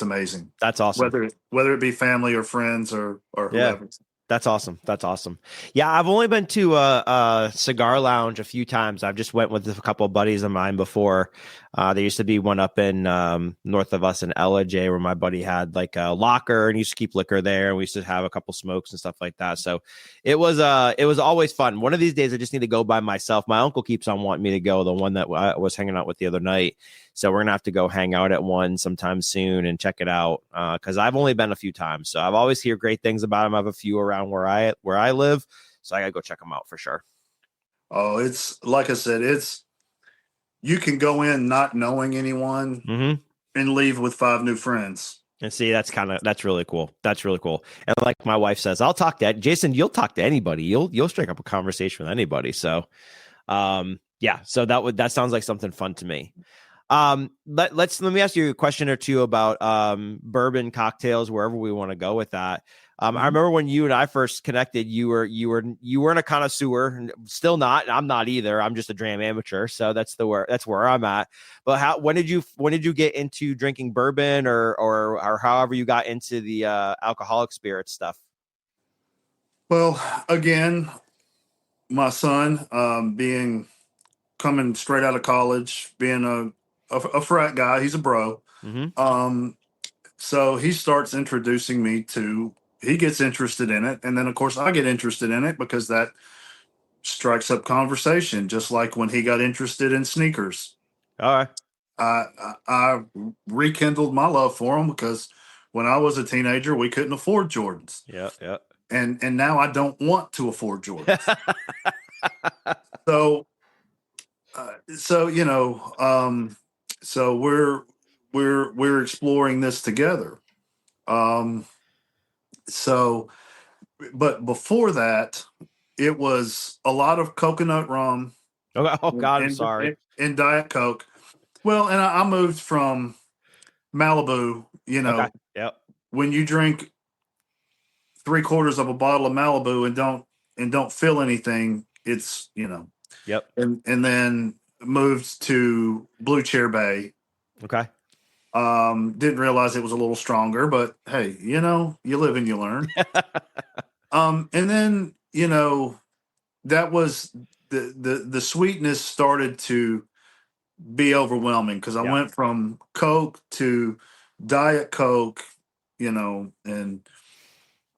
amazing. That's awesome. Whether it be family or friends or Yeah. whoever. That's awesome. That's awesome. Yeah, I've only been to a cigar lounge a few times. I've just went with a couple of buddies of mine before. There used to be one up in north of us in LJ where my buddy had like a locker and used to keep liquor there, and we used to have a couple smokes and stuff like that. So it was always fun. One of these days, I just need to go by myself. My uncle keeps on wanting me to go, the one that I was hanging out with the other night. So we're gonna have to go hang out at one sometime soon and check it out. Because I've only been a few times, so I've always hear great things about them. I have a few around where I live, so I gotta go check them out for sure. Oh, it's like I said, you can go in not knowing anyone Mm-hmm. and leave with five new friends. And see, that's really cool. That's really cool. And like my wife says, I'll talk to Jason. You'll talk to anybody. You'll strike up a conversation with anybody. So, yeah. So that sounds like something fun to me. Let me ask you a question or two about bourbon cocktails, wherever we want to go with that. I remember when you and I first connected, you weren't a connoisseur, still not. I'm not either. I'm just a dram amateur, so that's where I'm at. But when did you get into drinking bourbon or however you got into the alcoholic spirit stuff? Well, again, my son, being coming straight out of college, being a frat guy, he's a bro. Mm-hmm. Um, so he starts introducing me to. He gets interested in it, and then of course I get interested in it because that strikes up conversation. Just like when he got interested in sneakers, All right. I rekindled my love for them because when I was a teenager, we couldn't afford Jordans, Yeah. and now I don't want to afford Jordans. So So so we're exploring this together. Um, so, but before that, it was a lot of coconut rum Okay. Oh and God, I'm and, sorry. and Diet Coke. Well, and I moved from Malibu. Okay. Yep. When you drink 3/4 of a bottle of Malibu and don't feel anything, it's Yep. and then moved to Blue Chair Bay. Okay. Didn't realize it was a little stronger, but hey, you live and you learn. And then, that was the sweetness started to be overwhelming because I Yeah. went from Coke to Diet Coke, and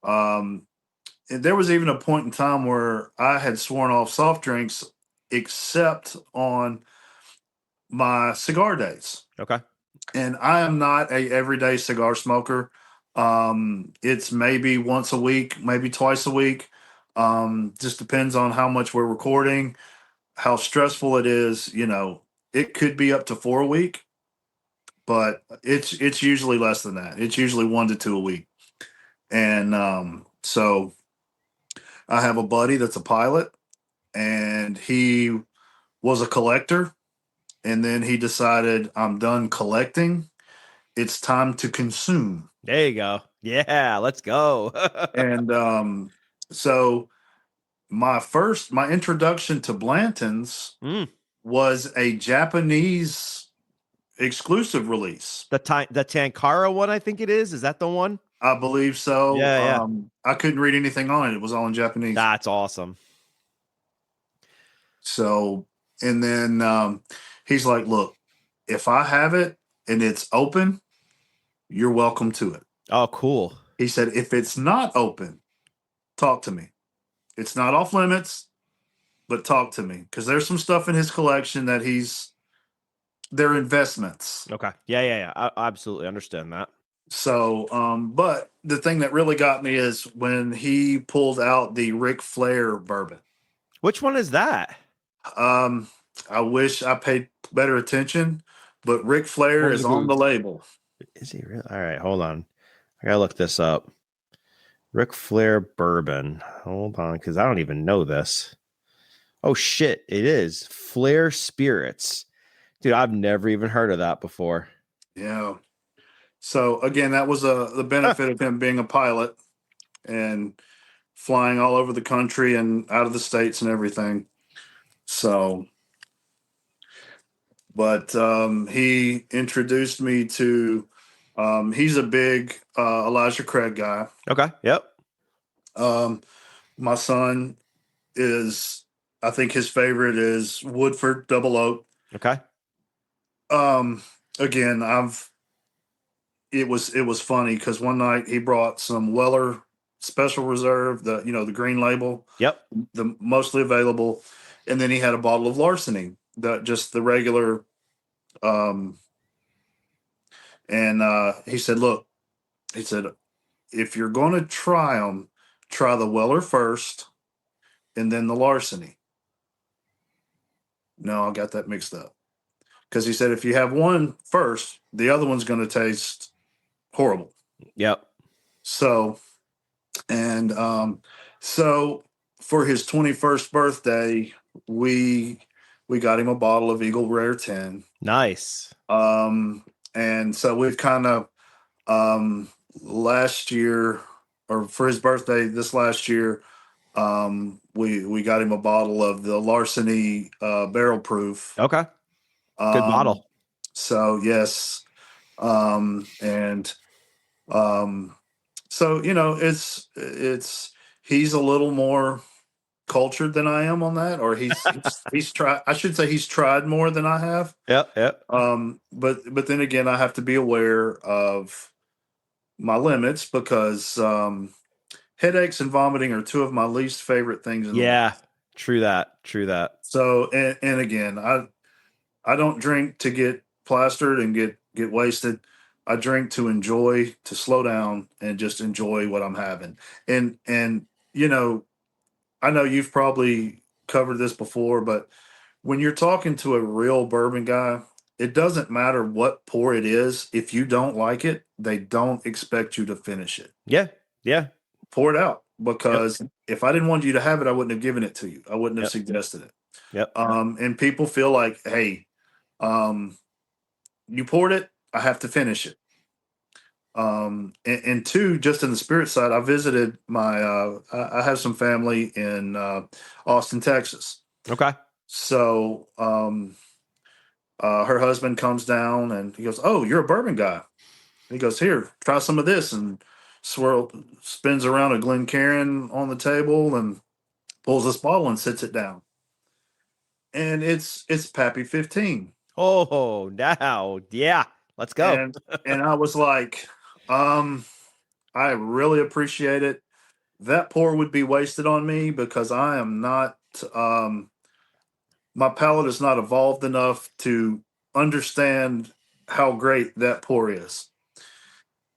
um and there was even a point in time where I had sworn off soft drinks except on my cigar days. Okay. And I am not a everyday cigar smoker. It's maybe once a week, maybe twice a week. Just depends on how much we're recording, how stressful it is. It could be up to 4 a week, but it's usually less than that. It's usually 1 to 2 a week. And so I have a buddy that's a pilot, and he was a collector, and then he decided, I'm done collecting. It's time to consume. There you go. Yeah, let's go. And so my introduction to Blanton's Mm, was a Japanese exclusive release. the Tankara one, I think it is. Is that the one? I believe so. Yeah, yeah. I couldn't read anything on it. It was all in Japanese. That's awesome. So, and then he's like, look, if I have it and it's open, you're welcome to it. Oh, cool. He said, if it's not open, talk to me. It's not off limits, but talk to me. Because there's some stuff in his collection that they're investments. Okay. Yeah, yeah, yeah. I absolutely understand that. So, but the thing that really got me is when he pulled out the Ric Flair bourbon. Which one is that? Um, I wish I paid better attention, but Ric Flair For is the on the booth. label. Is he really? All right, hold on. I gotta look this up. Ric Flair bourbon. Hold on, because I don't even know this. Oh shit, it is Flair Spirits. Dude, I've never even heard of that before. Yeah. So again, that was the Huh. benefit of him being a pilot and flying all over the country and out of the states and everything. So, but he introduced me to. He's a big Elijah Craig guy. Okay. Yep. Um, my son is, I think his favorite is Woodford Double Oak. Okay. Um, again, it was funny because one night he brought some Weller Special Reserve, the green label, Yep. the mostly available, and then he had a bottle of Larceny, just the regular. Um, and he said, "Look," he said, "if you're going to try them, try the Weller first, and then the Larceny." No, I got that mixed up because he said if you have one first, the other one's going to taste horrible. Yep. So, and so for his 21st birthday, we we got him a bottle of Eagle Rare 10. Nice. And so we've kind of last year, or for his birthday this last year, we got him a bottle of the Larceny barrel proof. Okay. Good Um, bottle. so yes, and um, so it's he's a little more cultured than I am on that, or he's tried. I should say he's tried more than I have. Yep. Yep. But then again, I have to be aware of my limits because headaches and vomiting are two of my least favorite things in the world. Yeah. True that. True that. So and again, I don't drink to get plastered and get wasted. I drink to enjoy, to slow down and just enjoy what I'm having. And you know, I know you've probably covered this before, but when you're talking to a real bourbon guy, it doesn't matter what pour it is. If you don't like it, they don't expect you to finish it. Yeah. Yeah. Pour it out, Yep. because if I didn't want you to have it, I wouldn't have given it to you. I wouldn't have Yep. suggested it. Yep. And people feel like, hey, um, you poured it, I have to finish it. And two, just in the spirit side, I visited I have some family in Austin, Texas. Okay. So her husband comes down and he goes, "Oh, you're a bourbon guy." And he goes, "Here, try some of this," and spins around a Glencairn on the table and pulls this bottle and sits it down. And it's Pappy 15. Oh, now. Yeah. Let's go. And I was like, I really appreciate it. That pour would be wasted on me because I am not um my palate is not evolved enough to understand how great that pour is.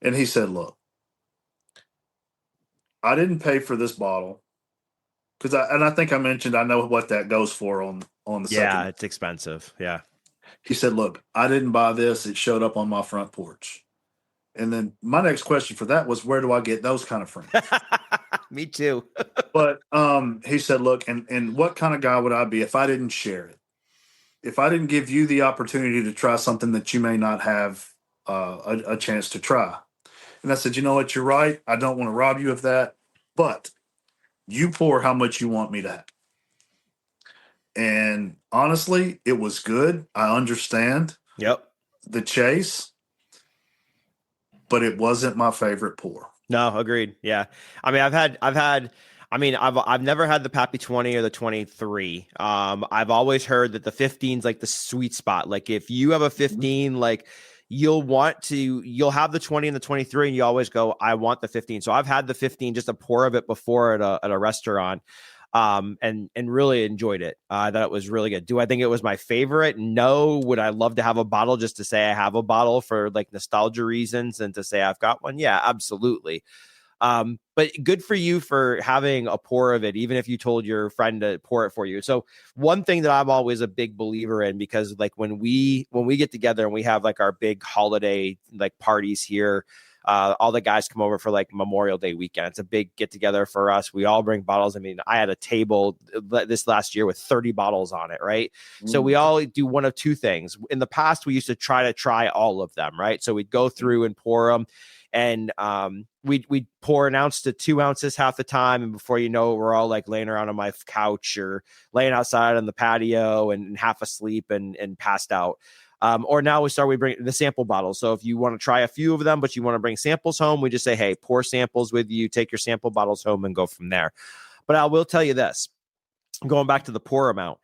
And he said, "Look, I didn't pay for this bottle because I think I mentioned I know what that goes for on the Yeah. second." It's expensive. Yeah. He said, "Look, I didn't buy this. It showed up on my front porch." And then my next question for that was, where do I get those kind of friends? Me too. But he said, "Look, and what kind of guy would I be if I didn't share it? If I didn't give you the opportunity to try something that you may not have a chance to try?" And I said, "You know what? You're right. I don't want to rob you of that, but you pour how much you want me to have." And honestly, it was good. I understand Yep. the chase, but it wasn't my favorite pour. No, agreed. Yeah. I mean, I've never had the Pappy 20 or the 23. I've always heard that the 15 is like the sweet spot. Like if you have a 15, like you'll have the 20 and the 23 and you always go, I want the 15. So I've had the 15, just a pour of it before at a restaurant. And really enjoyed it. I thought it was really good. Do I think it was my favorite? No. Would I love to have a bottle just to say I have a bottle for like nostalgia reasons and to say I've got one? Yeah, absolutely. But good for you for having a pour of it, even if you told your friend to pour it for you. So one thing that I'm always a big believer in, because like when we get together and we have like our big holiday like parties here, all the guys come over for like Memorial Day weekend. It's a big get together for us. We all bring bottles. I mean, I had a table this last year with 30 bottles on it, right? So we all do one of two things. In the past, we used to try all of them, right? So we'd go through and pour them. And we'd pour an ounce to 2 ounces half the time. And before you know it, we're all like laying around on my couch or laying outside on the patio and half asleep and passed out. Or now we bring the sample bottles. So if you want to try a few of them, but you want to bring samples home, we just say, hey, pour samples with you, take your sample bottles home and go from there. But I will tell you this, going back to the pour amount,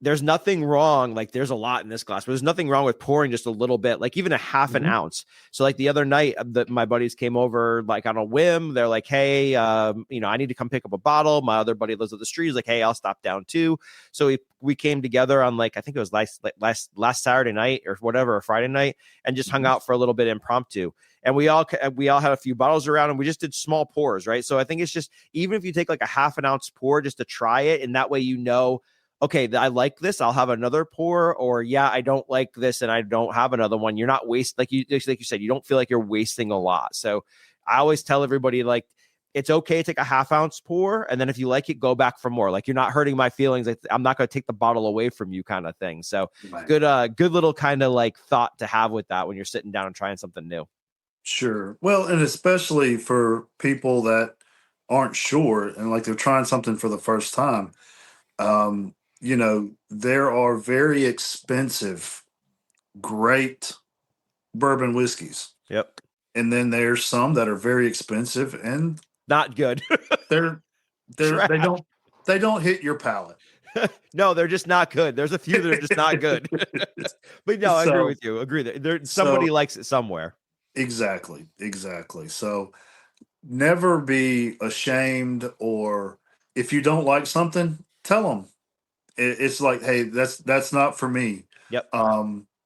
there's nothing wrong. Like there's a lot in this glass, but there's nothing wrong with pouring just a little bit, like even a half an ounce. So like the other night my buddies came over like on a whim. They're like, hey, I need to come pick up a bottle. My other buddy lives up the street. He's like, hey, I'll stop down too. So we came together on like, I think it was last Saturday night or whatever, or Friday night, and just hung out for a little bit impromptu. And we all had a few bottles around and we just did small pours. Right. So I think it's just, even if you take like a half an ounce pour just to try it, and that way, okay, I like this, I'll have another pour, or yeah, I don't like this and I don't have another one. You're not like you said, you don't feel like you're wasting a lot. So I always tell everybody, like, it's okay to take a half ounce pour, and then if you like it, go back for more. Like, you're not hurting my feelings. Like, I'm not going to take the bottle away from you, kind of thing. So Right. Good little kind of like thought to have with that when you're sitting down and trying something new. Sure. Well, and especially for people that aren't sure and like they're trying something for the first time. There are very expensive, great bourbon whiskeys. Yep. And then there's some that are very expensive and Not good. they're they don't hit your palate. No, they're just not good. There's a few that are just not good. But no, I agree with you. Agree that somebody likes it somewhere. Exactly. So never be ashamed, or if you don't like something, tell them. It's like, hey, that's not for me. Yep.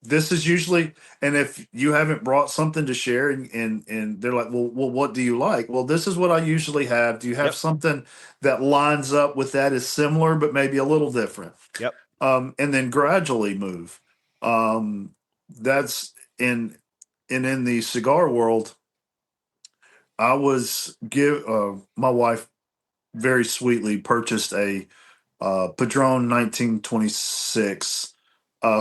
This is usually, and if you haven't brought something to share and they're like, well, what do you like? Well, this is what I usually have. Do you have something that lines up with that, is similar, but maybe a little different? Yep. and then gradually move. That's in and in the cigar world. I was give my wife very sweetly purchased a Padron 1926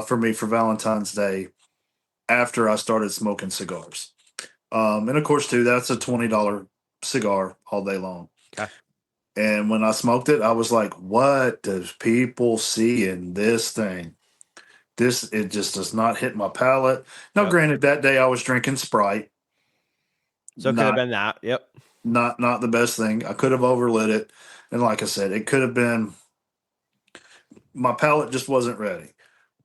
for me for Valentine's Day after I started smoking cigars. And of course, too, that's a $20 cigar all day long. Okay. And when I smoked it, I was like, what does people see in this thing? It just does not hit my palate. Now, Yep. granted, that day I was drinking Sprite. So it could have Not been that. Yep. not the best thing. I could have overlit it. And like I said, it could have been my palate just wasn't ready.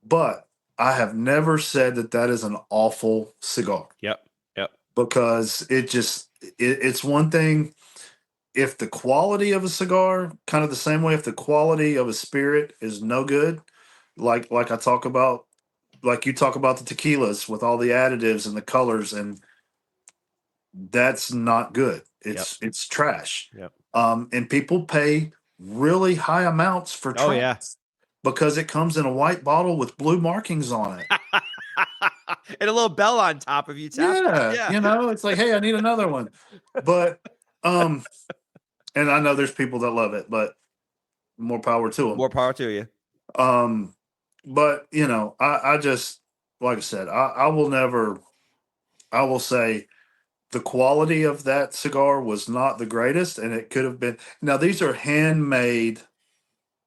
But I have never said that that is an awful cigar Yep. Yep. because it's one thing if the quality of a cigar, kind of the same way if the quality of a spirit is no good, like I talk about, like you talk about the tequilas with all the additives and the colors, and that's not good. Yep. It's trash. Yep. And people pay really high amounts for Oh trash yeah. because it comes in a white bottle with blue markings on it. And a little bell on top if you tap. Yeah, Yeah. it's like, hey, I need another one. But um, and I know there's people that love it, but more power to them. More power to you. But I just like I said, I will never. I will say the quality of that cigar was not the greatest, and it could have been. Now these are handmade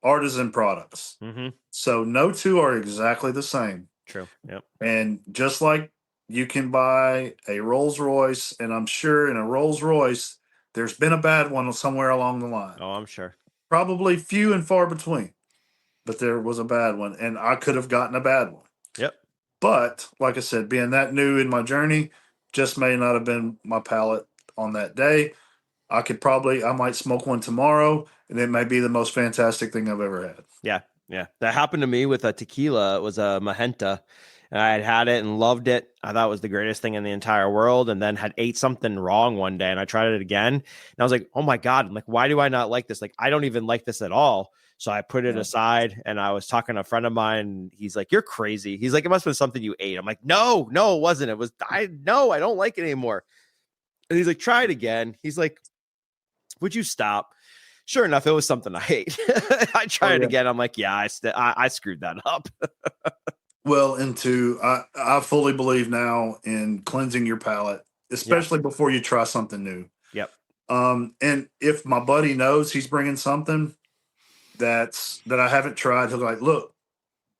artisan products, Mm-hmm. so no two are exactly the same. True. Yep. And just like you can buy a Rolls Royce, and I'm sure in a Rolls Royce, there's been a bad one somewhere along the line. Oh, I'm sure. Probably few and far between, but there was a bad one, and I could have gotten a bad one. Yep. But like I said, being that new in my journey, just may not have been my palate on that day. I might smoke one tomorrow, and it may be the most fantastic thing I've ever had. Yeah. Yeah. That happened to me with a tequila. It was a Magenta. And I had it and loved it. I thought it was the greatest thing in the entire world. And then had ate something wrong one day and I tried it again. And I was like, oh my God. I'm like, why do I not like this? Like, I don't even like this at all. So I put it aside and I was talking to a friend of mine. And he's like, you're crazy. He's like, it must have been something you ate. I'm like, no, it wasn't. I don't like it anymore. And he's like, try it again. He's like, would you stop? Sure enough, it was something I ate. I tried it again. I'm like, yeah, I screwed that up. Well, I fully believe now in cleansing your palate, especially before you try something new. Yep. And if my buddy knows he's bringing something that I haven't tried, he'll be like, look,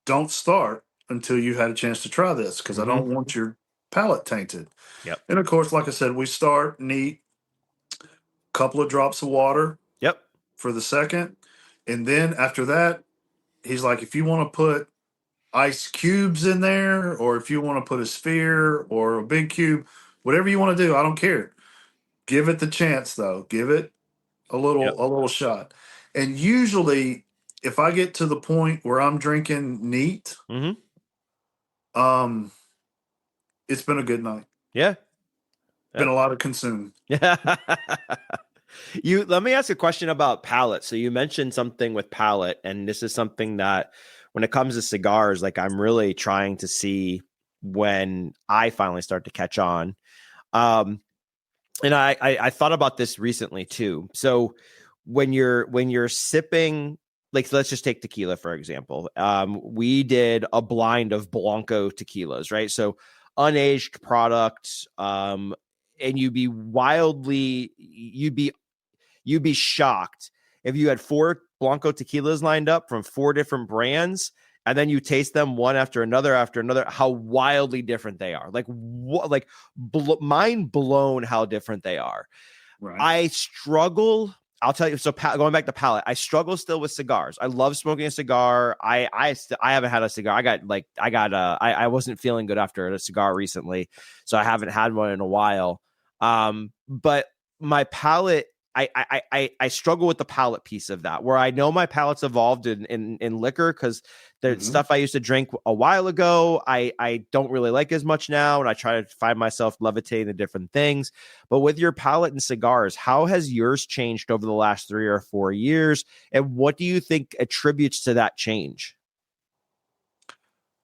don't start until you had a chance to try this because I don't want your palate tainted. Yep. And of course, like I said, we start neat, couple of drops of water. Yep. For the second. And then after that, he's like, if you want to put ice cubes in there, or if you want to put a sphere or a big cube, whatever you want to do, I don't care. Give it the chance though. Give it a little shot. And usually if I get to the point where I'm drinking neat, it's been a good night. Yeah. Been a lot of consume. Yeah. Let me ask a question about palate. So you mentioned something with palate, and this is something that when it comes to cigars, like I'm really trying to see when I finally start to catch on. And I thought about this recently too. So when you're sipping, like let's just take tequila for example. We did a blind of Blanco tequilas, right? So unaged product, and you'd be shocked if you had 4 Blanco tequilas lined up from 4 different brands, and then you taste them one after another, how wildly different they are. Like mind blown how different they are. Right. I struggle. I'll tell you. So going back to palate, I struggle still with cigars. I love smoking a cigar. I haven't had a cigar. I wasn't feeling good after a cigar recently, so I haven't had one in a while. But my palate, I struggle with the palate piece of that, where I know my palate's evolved in liquor because there's stuff I used to drink a while ago. I don't really like as much now, and I try to find myself levitating to different things. But with your palate and cigars, how has yours changed over the last 3 or 4 years, and what do you think attributes to that change?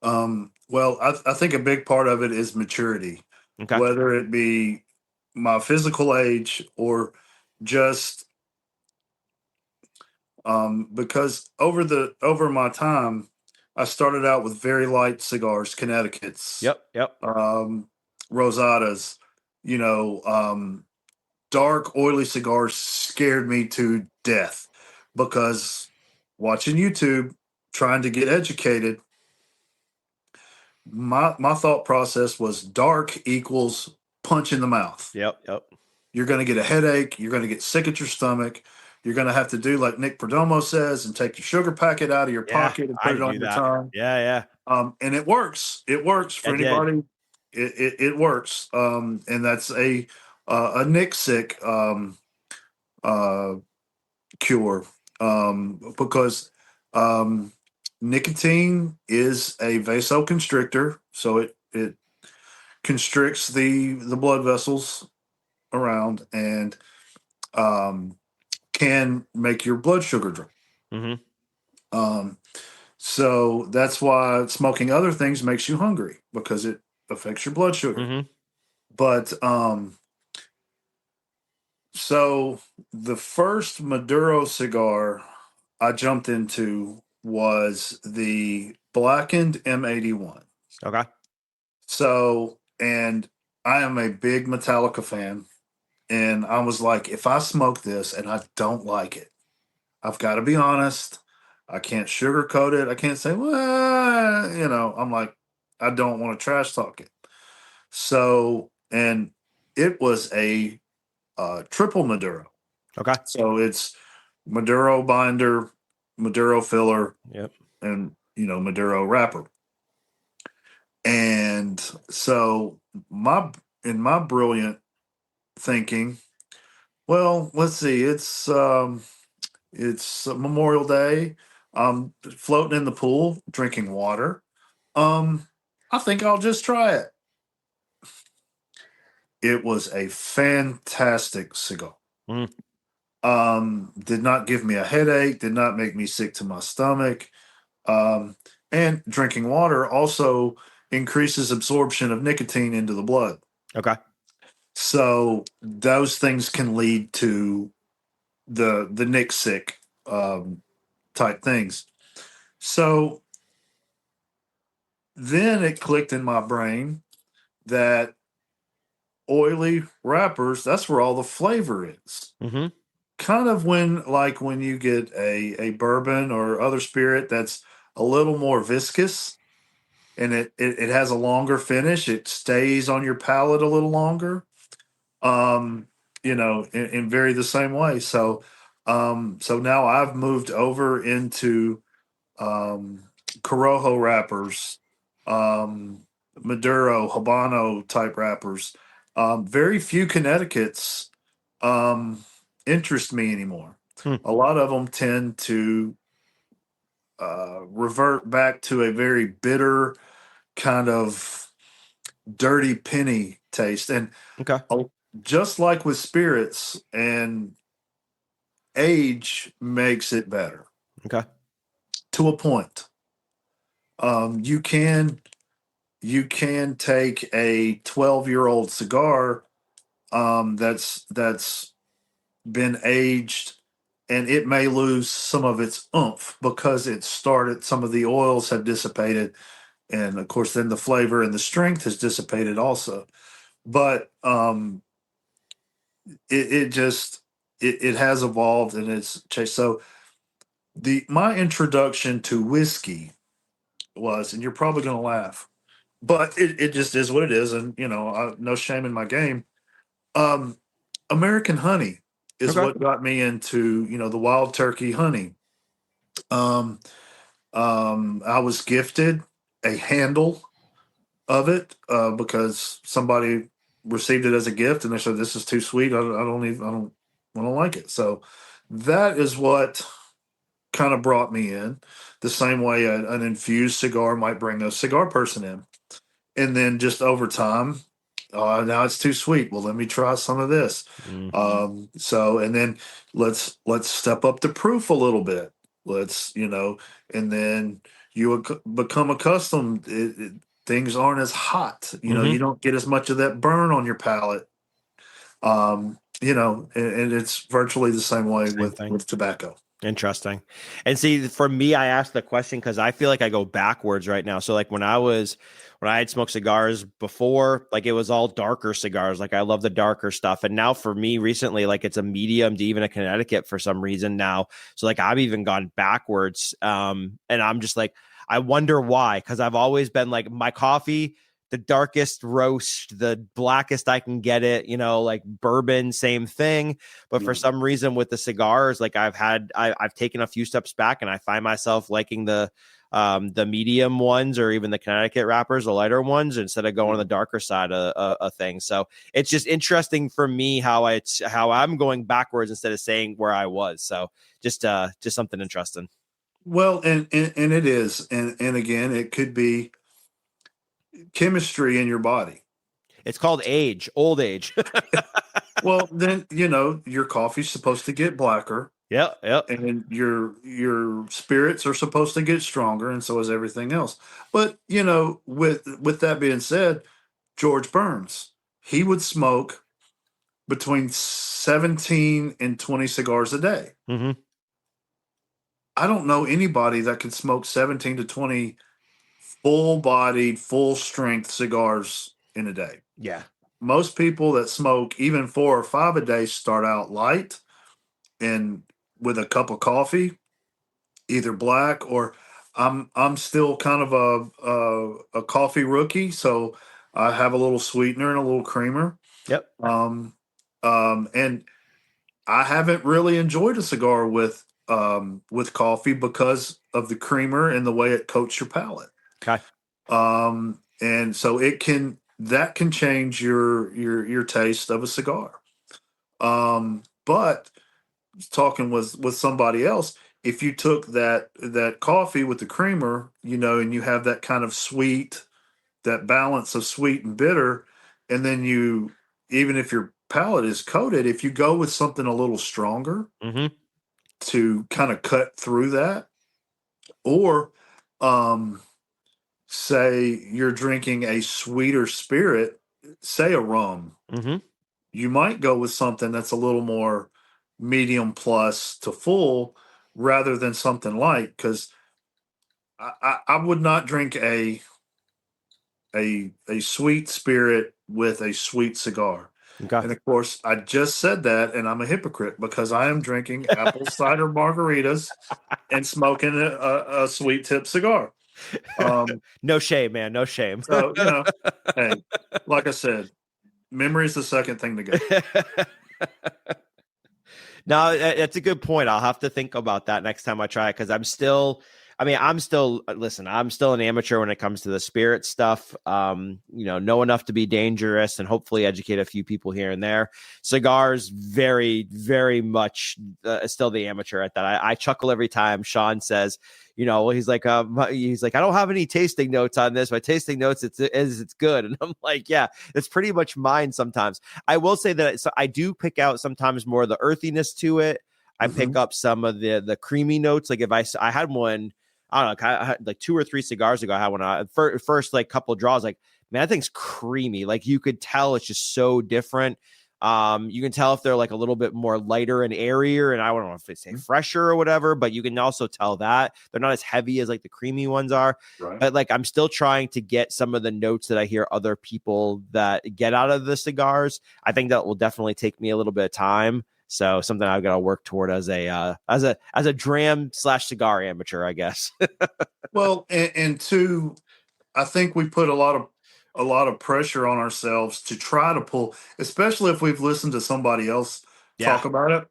Well, I think a big part of it is maturity, Okay. whether it be my physical age or just because over my time, I started out with very light cigars, Connecticut's, Yep. Yep. um, Rosadas, you know, dark, oily cigars scared me to death because watching YouTube, trying to get educated, my thought process was dark equals punch in the mouth. Yep. Yep. You're going to get a headache. You're going to get sick at your stomach. You're going to have to do like Nick Perdomo says and take your sugar packet out of your Yeah. pocket and I put had it to on do your that. tongue. Yeah. Yeah. And it works. It works I for did. anybody. It works. And that's a Nick sick uh, cure because um, nicotine is a vasoconstrictor, so it constricts the blood vessels around and um, can make your blood sugar drop. Mm-hmm. Um, so that's why smoking other things makes you hungry because it affects your blood sugar. Mm-hmm. But so the first Maduro cigar I jumped into was the blackened M81. Okay. So, and I am a big Metallica fan. And I was like, if I smoke this and I don't like it, I've got to be honest. I can't sugarcoat it. I can't say, well, I'm like, I don't want to trash talk it. So, and it was a triple Maduro. Okay. So it's Maduro binder, Maduro filler, Yep. and Maduro wrapper. And so my in my brilliant thinking, well, let's see, it's Memorial Day. I'm floating in the pool, drinking water. Um, I think I'll just try it. It was a fantastic cigar. Mm-hmm. Did not give me a headache, did not make me sick to my stomach. Um, and drinking water also increases absorption of nicotine into the blood. Okay. So those things can lead to the Nick sick um, type things. So then it clicked in my brain that oily wrappers, that's where all the flavor is. Mm-hmm. Kind of when you get a bourbon or other spirit that's a little more viscous and it has a longer finish, it stays on your palate a little longer. Um, in very the same way. So now I've moved over into um, Corojo wrappers, um, Maduro, Habano type wrappers. Very few Connecticut's um, interest me anymore. Hmm. A lot of them tend to revert back to a very bitter kind of dirty penny taste. And Okay. just like with spirits, and age makes it better Okay. to a point. Um, you can you can take a 12-year-old cigar that's been aged and it may lose some of its oomph because some of the oils have dissipated and of course then the flavor and the strength has dissipated also. But it just it has evolved and it's changed. So the my introduction to whiskey was, and you're probably going to laugh, but it just is what it is, and no shame in my game. Um, American honey is Okay. what got me into the wild turkey honey. Um, I was gifted a handle of it because somebody received it as a gift, and they said this is too sweet. I don't like it. So that is what kind of brought me in. The same way an infused cigar might bring a cigar person in. And then just over time, now it's too sweet. Well, let me try some of this. Mm. So and then let's step up the proof a little bit. Let's and then become accustomed. Things aren't as hot. Hmm. You don't get as much of that burn on your palate. And it's virtually the same way Same with thing. tobacco. Interesting. And see, for me, I asked the question because I feel like I go backwards right now. So, like when I had smoked cigars before, like it was all darker cigars. Like I love the darker stuff. And now for me recently, like it's a medium to even a Connecticut for some reason now. So, like I've even gone backwards. And I'm just like, I wonder why. Cause I've always been like my coffee, the darkest roast, the blackest I can get it, like bourbon, same thing. But for Yeah. some reason with the cigars, like I've taken a few steps back and I find myself liking the medium ones or even the Connecticut wrappers, the lighter ones, instead of going on the darker side of things. So it's just interesting for me how I'm going backwards instead of saying where I was. So just something interesting. Well, and it is, and again, it could be chemistry in your body. It's called age, old age. Well, then your coffee's supposed to get blacker, Yep, yep. and your spirits are supposed to get stronger, and so is everything else. But with that being said, George Burns, he would smoke between 17 and 20 cigars a day. Mm-hmm. I don't know anybody that could smoke 17 to 20 full bodied, full strength cigars in a day. Yeah. Most people that smoke even 4 or 5 a day start out light and with a cup of coffee, either black or I'm still kind of a coffee rookie, so I have a little sweetener and a little creamer. Yep. And I haven't really enjoyed a cigar with coffee because of the creamer and the way it coats your palate. Okay. And so that can change your taste of a cigar. But talking with somebody else, if you took that coffee with the creamer, and you have that kind of sweet, that balance of sweet and bitter, and then even if your palate is coated, if you go with something a little stronger Mm-hmm. to kind of cut through that, or um, say you're drinking a sweeter spirit, say a rum, Mm-hmm. you might go with something that's a little more medium plus to full rather than something light. Because I would not drink a sweet spirit with a sweet cigar. Okay. And of course, I just said that, and I'm a hypocrite because I am drinking apple cider margaritas and smoking a sweet tip cigar. No shame, man. No shame. So, hey, like I said, memory is the second thing to go. No, that's a good point. I'll have to think about that next time I try it because listen, I'm still an amateur when it comes to the spirit stuff. Know enough to be dangerous and hopefully educate a few people here and there. Cigars, very, very much still the amateur at that. I chuckle every time Sean says, he's like, I don't have any tasting notes on this. My tasting notes, it's good. And I'm like, yeah, it's pretty much mine sometimes. I will say that I do pick out sometimes more of the earthiness to it. I pick up some of the creamy notes. Like if I had one, I don't know, I had like 2 or 3 cigars ago. I had one first like couple draws. Like, man, that thing's creamy. Like you could tell it's just so different. You can tell if they're like a little bit more lighter and airier, and I don't know if they say fresher or whatever, but you can also tell that they're not as heavy as like the creamy ones are. Right. But like I'm still trying to get some of the notes that I hear other people that get out of the cigars. I think that will definitely take me a little bit of time. So something I've got to work toward as a dram/cigar amateur, I guess. Well, and two, I think we put a lot of pressure on ourselves to try to pull, especially if we've listened to somebody else Yeah. talk about it.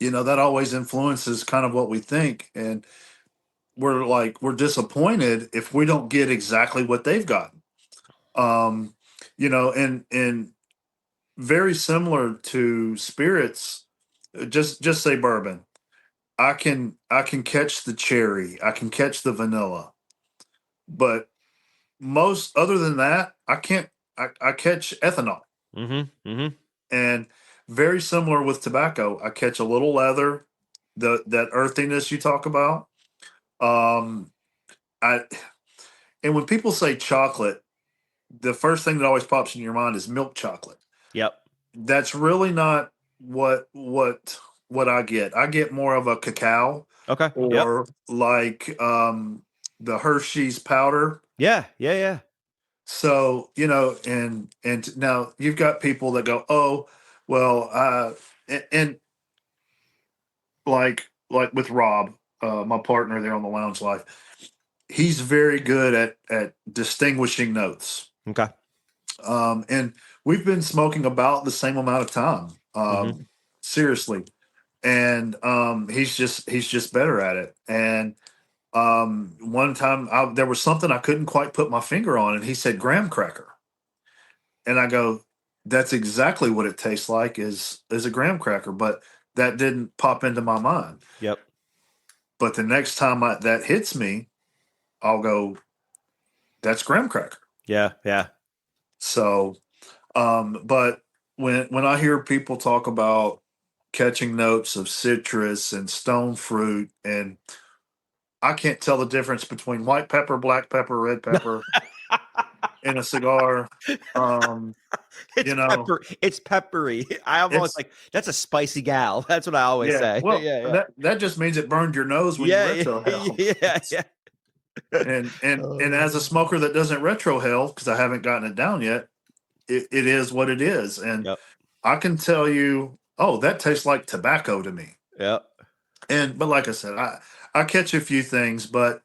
That always influences kind of what we think, and we're disappointed if we don't get exactly what they've gotten. And very similar to spirits, just say bourbon. I can catch the cherry, I can catch the vanilla, but most other than that, I can't. I catch ethanol, Mm-hmm. Mm-hmm. and very similar with tobacco. I catch a little leather, that earthiness you talk about. Um, I and when people say chocolate, the first thing that always pops in your mind is milk chocolate. Yep. That's really not what I get. I get more of a cacao Okay. Yep. or like the Hershey's powder. Yeah. Yeah. Yeah. So, and now you've got people that go, "Oh, well, and like with Rob, my partner there on the Lounge Life, he's very good at distinguishing notes. Okay. And we've been smoking about the same amount of time. Mm-hmm. Seriously. And he's just better at it. And one time there was something I couldn't quite put my finger on, and he said graham cracker. And I go, that's exactly what it tastes like is a graham cracker, but that didn't pop into my mind. Yep. But the next time that hits me, I'll go, that's graham cracker. Yeah. Yeah. So, but when I hear people talk about catching notes of citrus and stone fruit, and I can't tell the difference between white pepper, black pepper, red pepper in a cigar. Um, It's you know, pepper. It's peppery. I'm always it's like, that's a spicy gal. That's what I always yeah. say. Well, Yeah. Yeah. that just means it burned your nose when you Yeah. retro hell. Yeah. Yeah. And as a smoker that doesn't retro hell because I haven't gotten it down yet, it is what it is, and Yep. I can tell you, oh, that tastes like tobacco to me. Yep. But like I said, I catch a few things, but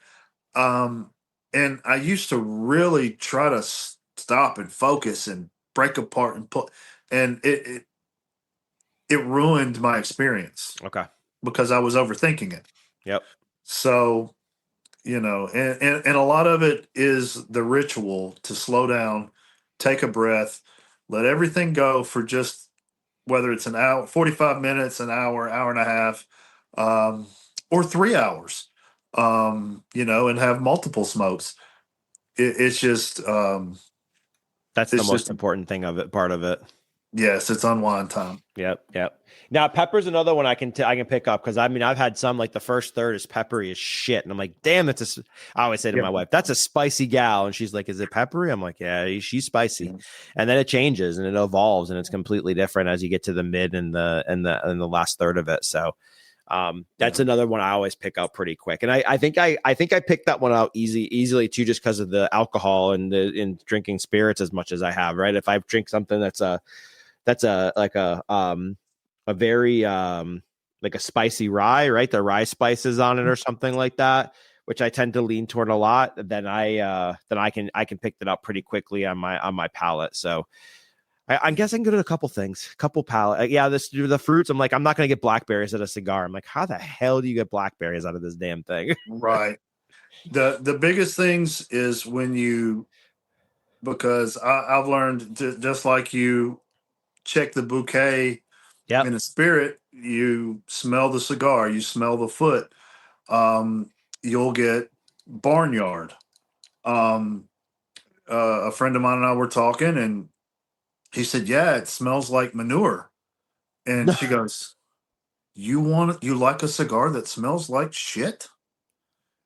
um, and I used to really try to stop and focus and break apart and put, and it ruined my experience Okay. because I was overthinking it. Yep. So and a lot of it is the ritual to slow down, take a breath, let everything go for just whether it's an hour, 45 minutes, an hour, hour and a half, or 3 hours, and have multiple smokes. It's just, That's the it's most just, important thing of it, part of it. yes, it's unwind time. Yep, yep. Now pepper's another one I can pick up because I mean I've had some like the first third is peppery as shit, and I'm like, damn, I always say to Yeah. my wife, that's a spicy gal, and she's like, is it peppery? I'm like, yeah, she's spicy, and then it changes and it evolves and it's completely different as you get to the mid and the last third of it. So that's another one I always pick out pretty quick, and I think I picked that one out easily too, just because of the alcohol and in drinking spirits as much as I have. Right, if I drink something that's a very like a spicy rye, right? The rye spices on it or something like that, which I tend to lean toward a lot. Then I can pick that up pretty quickly on my palate. So I'm guessing good at a couple things, couple palate. Yeah, the fruits. I'm like, I'm not gonna get blackberries at a cigar. I'm like, how the hell do you get blackberries out of this damn thing? Right. The biggest things is because I've learned just like you check the bouquet Yep. in a spirit, you smell the cigar, you smell the foot. You'll get barnyard. Um, a friend of mine and I were talking, and he said, "Yeah, it smells like manure." And she goes, You like a cigar that smells like shit?"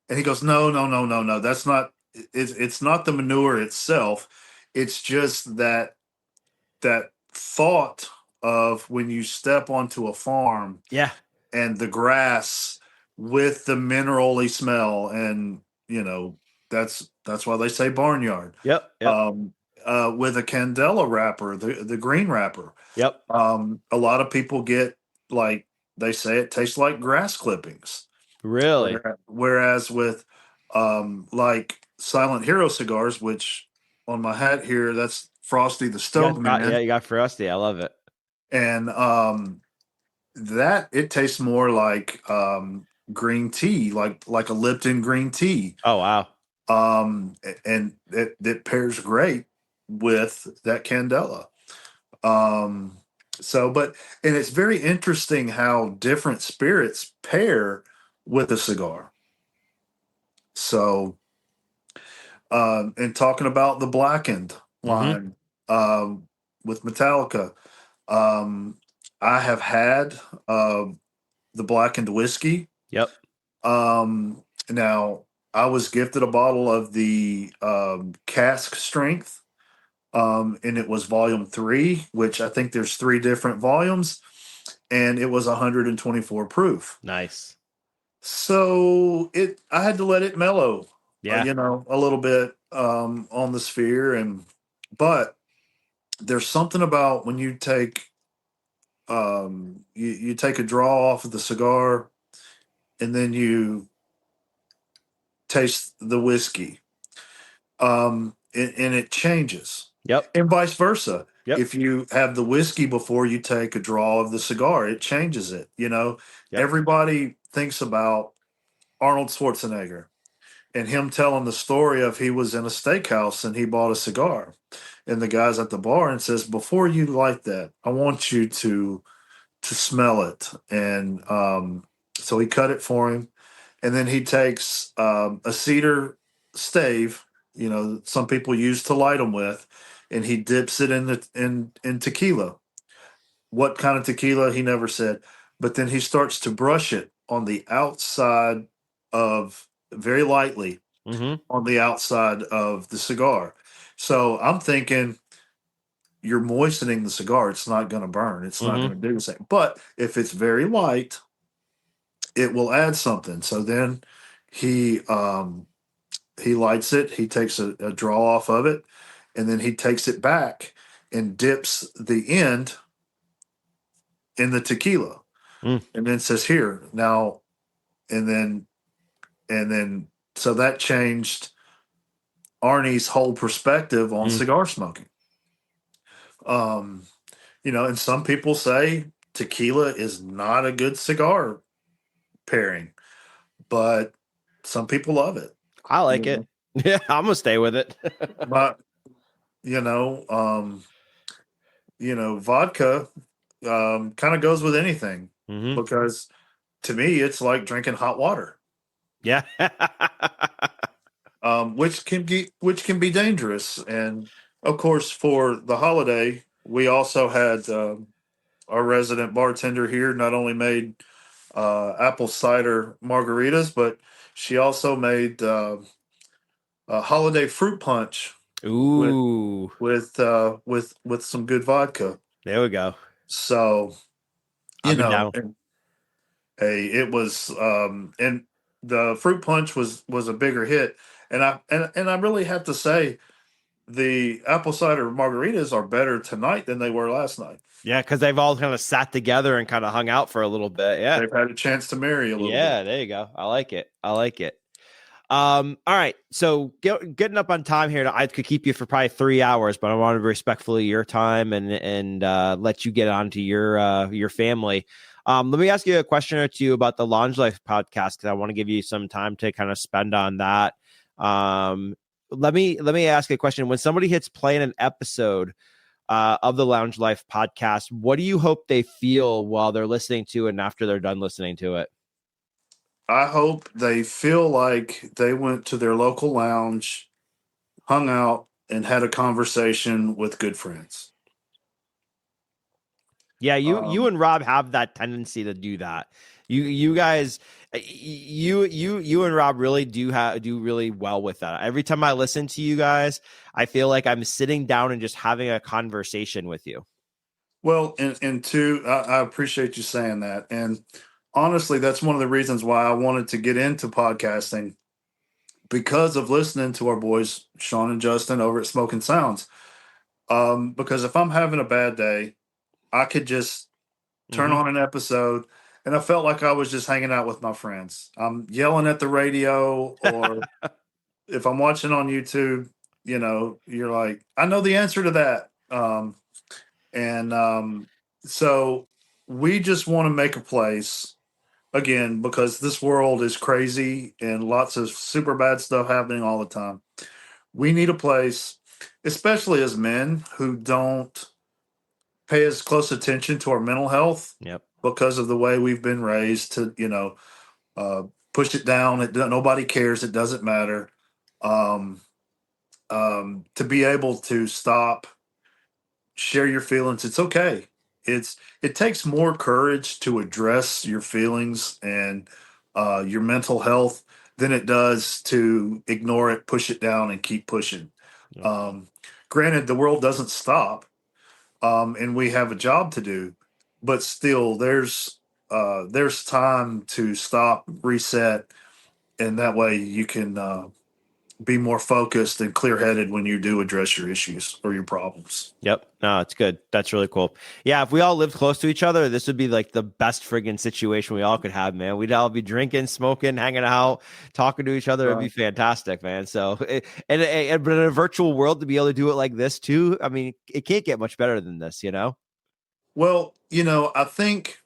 And he goes, "No, no, no, no, no. That's not. It's not the manure itself. It's just that thought of when you step onto a farm Yeah. and the grass with the minerally smell, and that's why they say barnyard. Yep. Yep. um with a candela wrapper, the green wrapper, Yep. a lot of people get, like, they say it tastes like grass clippings. Really? Whereas with like Silent Hero cigars, which on my hat here, that's Frosty the Stove Man, You got Frosty. I love it. and that it tastes more like green tea, like a Lipton green tea. Oh wow. And it pairs great with that candela. Um, and it's very interesting how different spirits pair with a cigar. So, and talking about the blackened Mm-hmm. line, with Metallica, um, I have had the blackened whiskey. Yep. Now I was gifted a bottle of the cask strength, and it was volume 3, which I think there's 3 different volumes, and it was 124 proof. Nice. So I had to let it mellow, Yeah. a little bit on the sphere, but there's something about when you take you take a draw off of the cigar, and then you taste the whiskey, and it changes, Yep. and vice versa. Yep. If you have the whiskey before you take a draw of the cigar, it changes it. Yep. Everybody thinks about Arnold Schwarzenegger and him telling the story of he was in a steakhouse and he bought a cigar, and the guy's at the bar and says, before you light that, I want you to smell it. And so he cut it for him, and then he takes a cedar stave, some people use to light them with, and he dips it in tequila. What kind of tequila, he never said, but then he starts to brush it on the outside of, very lightly, Mm-hmm. on the outside of the cigar. So I'm thinking, you're moistening the cigar. It's not going to burn. It's not Mm-hmm. going to do the same. But if it's very light, it will add something. So then he he lights it. He takes a draw off of it, and then he takes it back and dips the end in the tequila, Mm. and then says, "Here now," and then so that changed Arnie's whole perspective on Mm. cigar smoking. Um, and some people say tequila is not a good cigar pairing, but some people love it. I You like it. know, Yeah, I'm gonna stay with it. but you know, um, vodka kind of goes with anything, Mm-hmm. because to me it's like drinking hot water, Yeah. which can be dangerous. And of course, for the holiday, we also had our resident bartender here not only made apple cider margaritas, but she also made a holiday fruit punch with Ooh, with some good vodka. there we go. So, I've been down. and hey, it was and the fruit punch was a bigger hit. And I really have to say, the apple cider margaritas are better tonight than they were last night. Yeah, because they've all kind of sat together and kind of hung out for a little bit. Yeah. They've had a chance to marry a little bit. Yeah, there you go. I like it. I like it. All right. So getting up on time here, I could keep you for probably 3 hours, but I want to be respectful of your time and let you get on to your family. Let me ask you a question or two about the Lounge Life podcast, because I want to give you some time to kind of spend on that. Let me ask a question. When somebody hits play in an episode of the Lounge Life podcast, what do you hope they feel while they're listening to it and after they're done listening to it? I hope they feel like they went to their local lounge, hung out, and had a conversation with good friends. Yeah, you Um, and Rob have that tendency to do that. You guys, you and Rob really do really well with that. Every time I listen to you guys, I feel like I'm sitting down and just having a conversation with you. well, and two, I appreciate you saying that. And honestly, that's one of the reasons why I wanted to get into podcasting, because of listening to our boys, Sean and Justin, over at Smoking Sounds. Because if I'm having a bad day, I could just turn Mm-hmm. on an episode, and I felt like I was just hanging out with my friends. I'm yelling at the radio, or if I'm watching on YouTube, you're like, I know the answer to that. And so we just want to make a place, again, because this world is crazy and lots of super bad stuff happening all the time. We need a place, especially as men who don't pay as close attention to our mental health, Yep. because of the way we've been raised to, uh, push it down. Nobody cares. It doesn't matter. Um, to be able to stop, share your feelings. It's okay. It takes more courage to address your feelings and your mental health than it does to ignore it, push it down, and keep pushing. Yep. Um, Granted, the world doesn't stop, and we have a job to do, but still, there's time to stop, reset, and that way you can be more focused and clear headed when you do address your issues or your problems. Yep. No, it's good. That's really cool. Yeah, if we all lived close to each other, this would be like the best friggin' situation we all could have, man. We'd all be drinking, smoking, hanging out, talking to each other. It'd be Right. fantastic, man. So, but in a virtual world, to be able to do it like this too, I mean, it can't get much better than this, you know? Well, I think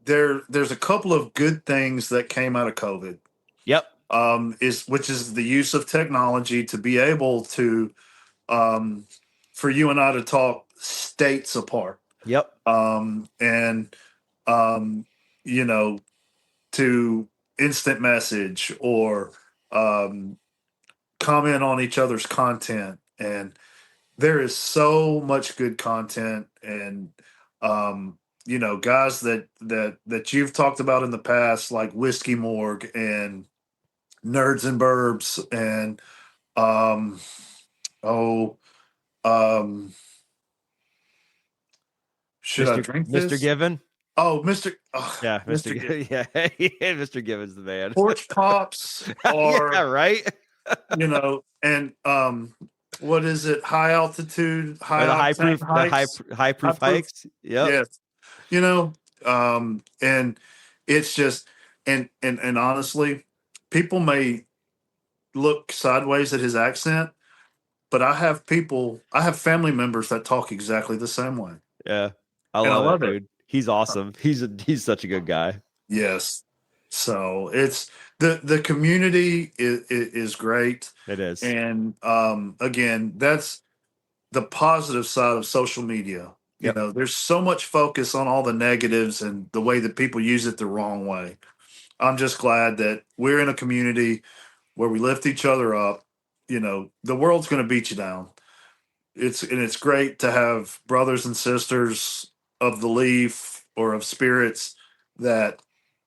there's a couple of good things that came out of COVID. Yep. Is which is the use of technology to be able to um, for you and I to talk states apart, Yep. and um, you know to instant message or um, comment on each other's content. And there is so much good content, and guys that you've talked about in the past, like Whiskey Morgue and Nerds and Burbs, and um, oh, um, should I drink Mr. this? Given. Oh, Mr. Yeah, yeah, Mr. Given's the man. Porch Pops Yeah, are, right. and what is it? High altitude, high Or octane the hikes, high high proof proof. hikes. Yep. Yes, and it's just, and honestly, people may look sideways at his accent, but I have family members that talk exactly the same way, Yeah. I and I love it, love it. dude. He's awesome. He's such a good guy. Yes. So it's the community is great. It is. And again, that's the positive side of social media. Yep. There's so much focus on all the negatives and the way that people use it the wrong way. I'm just glad that we're in a community where we lift each other up. The world's going to beat you down. It's great to have brothers and sisters of the leaf or of spirits that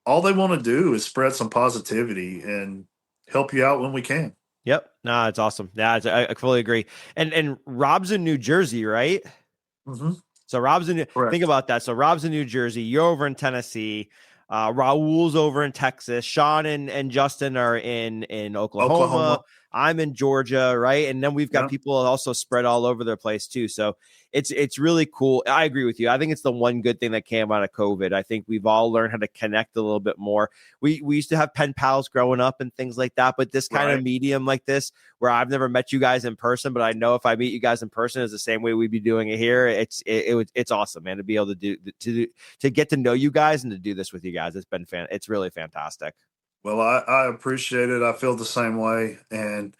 all they want to do is spread some positivity and help you out when we can. Yep. Nah, it's awesome. Yeah, I fully agree. And Rob's in New Jersey, right? Hmm. So think Correct. about that. So Rob's in New Jersey, you're over in Tennessee, Raul's over in Texas, Sean and Justin are in Oklahoma. Oklahoma. I'm in Georgia, right? And then we've got Yeah. people also spread all over their place too. So it's really cool. I agree with you. I think it's the one good thing that came out of COVID. I think we've all learned how to connect a little bit more. We used to have pen pals growing up and things like that, but this kind of Right. medium like this, where I've never met you guys in person, but I know if I meet you guys in person, is the same way we'd be doing it here. It's awesome, man, to be able to get to know you guys and to do this with you guys. It's really fantastic. Well, I appreciate it. I feel the same way. And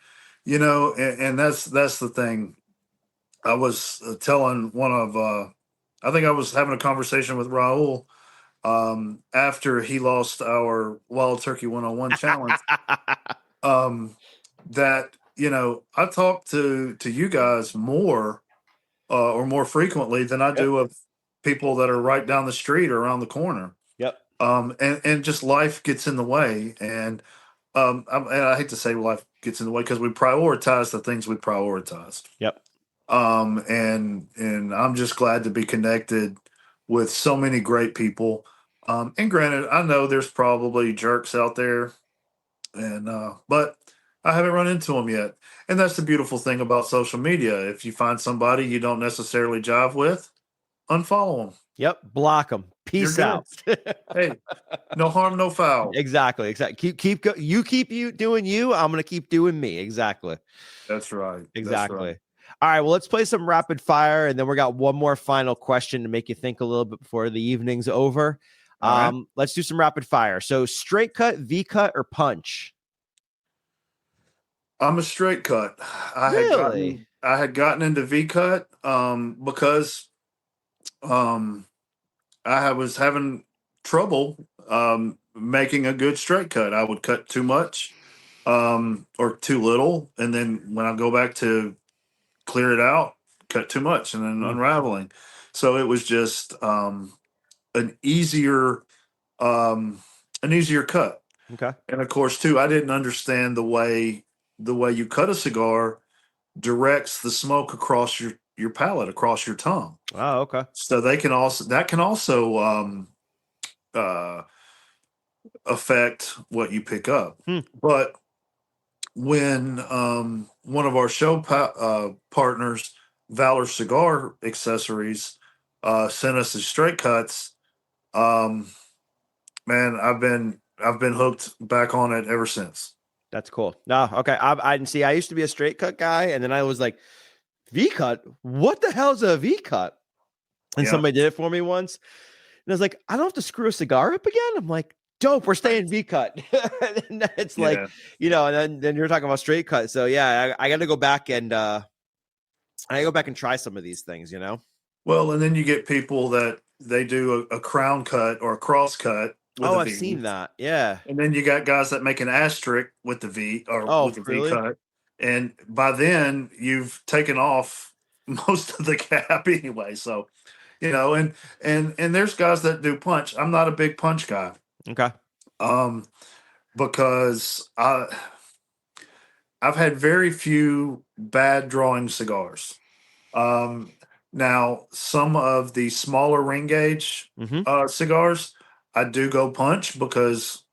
that's the thing. I was telling one of, I think I was having a conversation with Raul after he lost our Wild Turkey 101 challenge. Um, that I talk to you guys more or more frequently than I Yep. do of people that are right down the street or around the corner. Yep. And just life gets in the way, and I hate to say life gets in the way because we prioritize the things we prioritize. Yep. And I'm just glad to be connected with so many great people. And granted, I know there's probably jerks out there, and but I haven't run into them yet. And that's the beautiful thing about social media. If you find somebody you don't necessarily jive with, unfollow them. Yep. Block them. You're Peace good. out. Hey, no harm, no foul. Exactly. Keep you doing you. I'm gonna keep doing me. Exactly. That's right. That's right. Exactly. All right. Well, let's play some rapid fire, and then we got one more final question to make you think a little bit before the evening's over. All right. Let's do some rapid fire. So, straight cut, V cut, or punch? I'm a straight cut. Really? I had gotten into V cut because um was having trouble making a good straight cut. I would cut too much or too little, and then when I go back to clear it out, cut too much and then Hmm. unraveling. So it was just an easier um an easier cut. Okay. And of course, too, I didn't understand the way you cut a cigar directs the smoke across your palate, across your tongue. Oh, okay. So they can also that can also uh, affect what you pick up. Hmm. But when one of our show partners, Valor Cigar Accessories, sent us the straight cuts, um, man, I've been hooked back on it ever since. That's cool. No, okay. I didn't see. I used to be a straight cut guy, and then I was like, V cut. What the hell's a V cut? And Yeah, somebody did it for me once, and I was like, I don't have to screw a cigar up again. I'm like, dope. We're staying V cut. And it's like, yeah. and then you're talking about straight cut. So yeah, I got to go back and try some of these things. Well, and then you get people that they do a crown cut or a cross cut with Oh, a I've V, seen that. Yeah. and then you got guys that make an asterisk with the V or Oh, with the V really? cut, and by then you've taken off most of the cap anyway. So and there's guys that do punch. I'm not a big punch guy, Okay. um, because I've had very few bad drawing cigars. Um, Now, some of the smaller ring gauge Mm-hmm. cigars, I do go punch because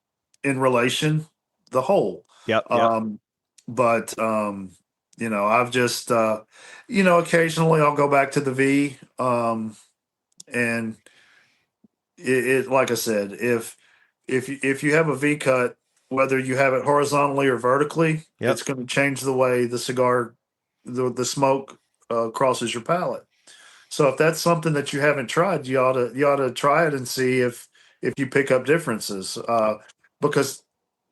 in relation, the whole. Yep. Yep. Um, but I've just occasionally I'll go back to the V. And it like I said, if you have a V cut, whether you have it horizontally or vertically, Yep. it's going to change the way the cigar, the smoke crosses your palate. So if that's something that you haven't tried, you ought to try it and see if you pick up differences. Because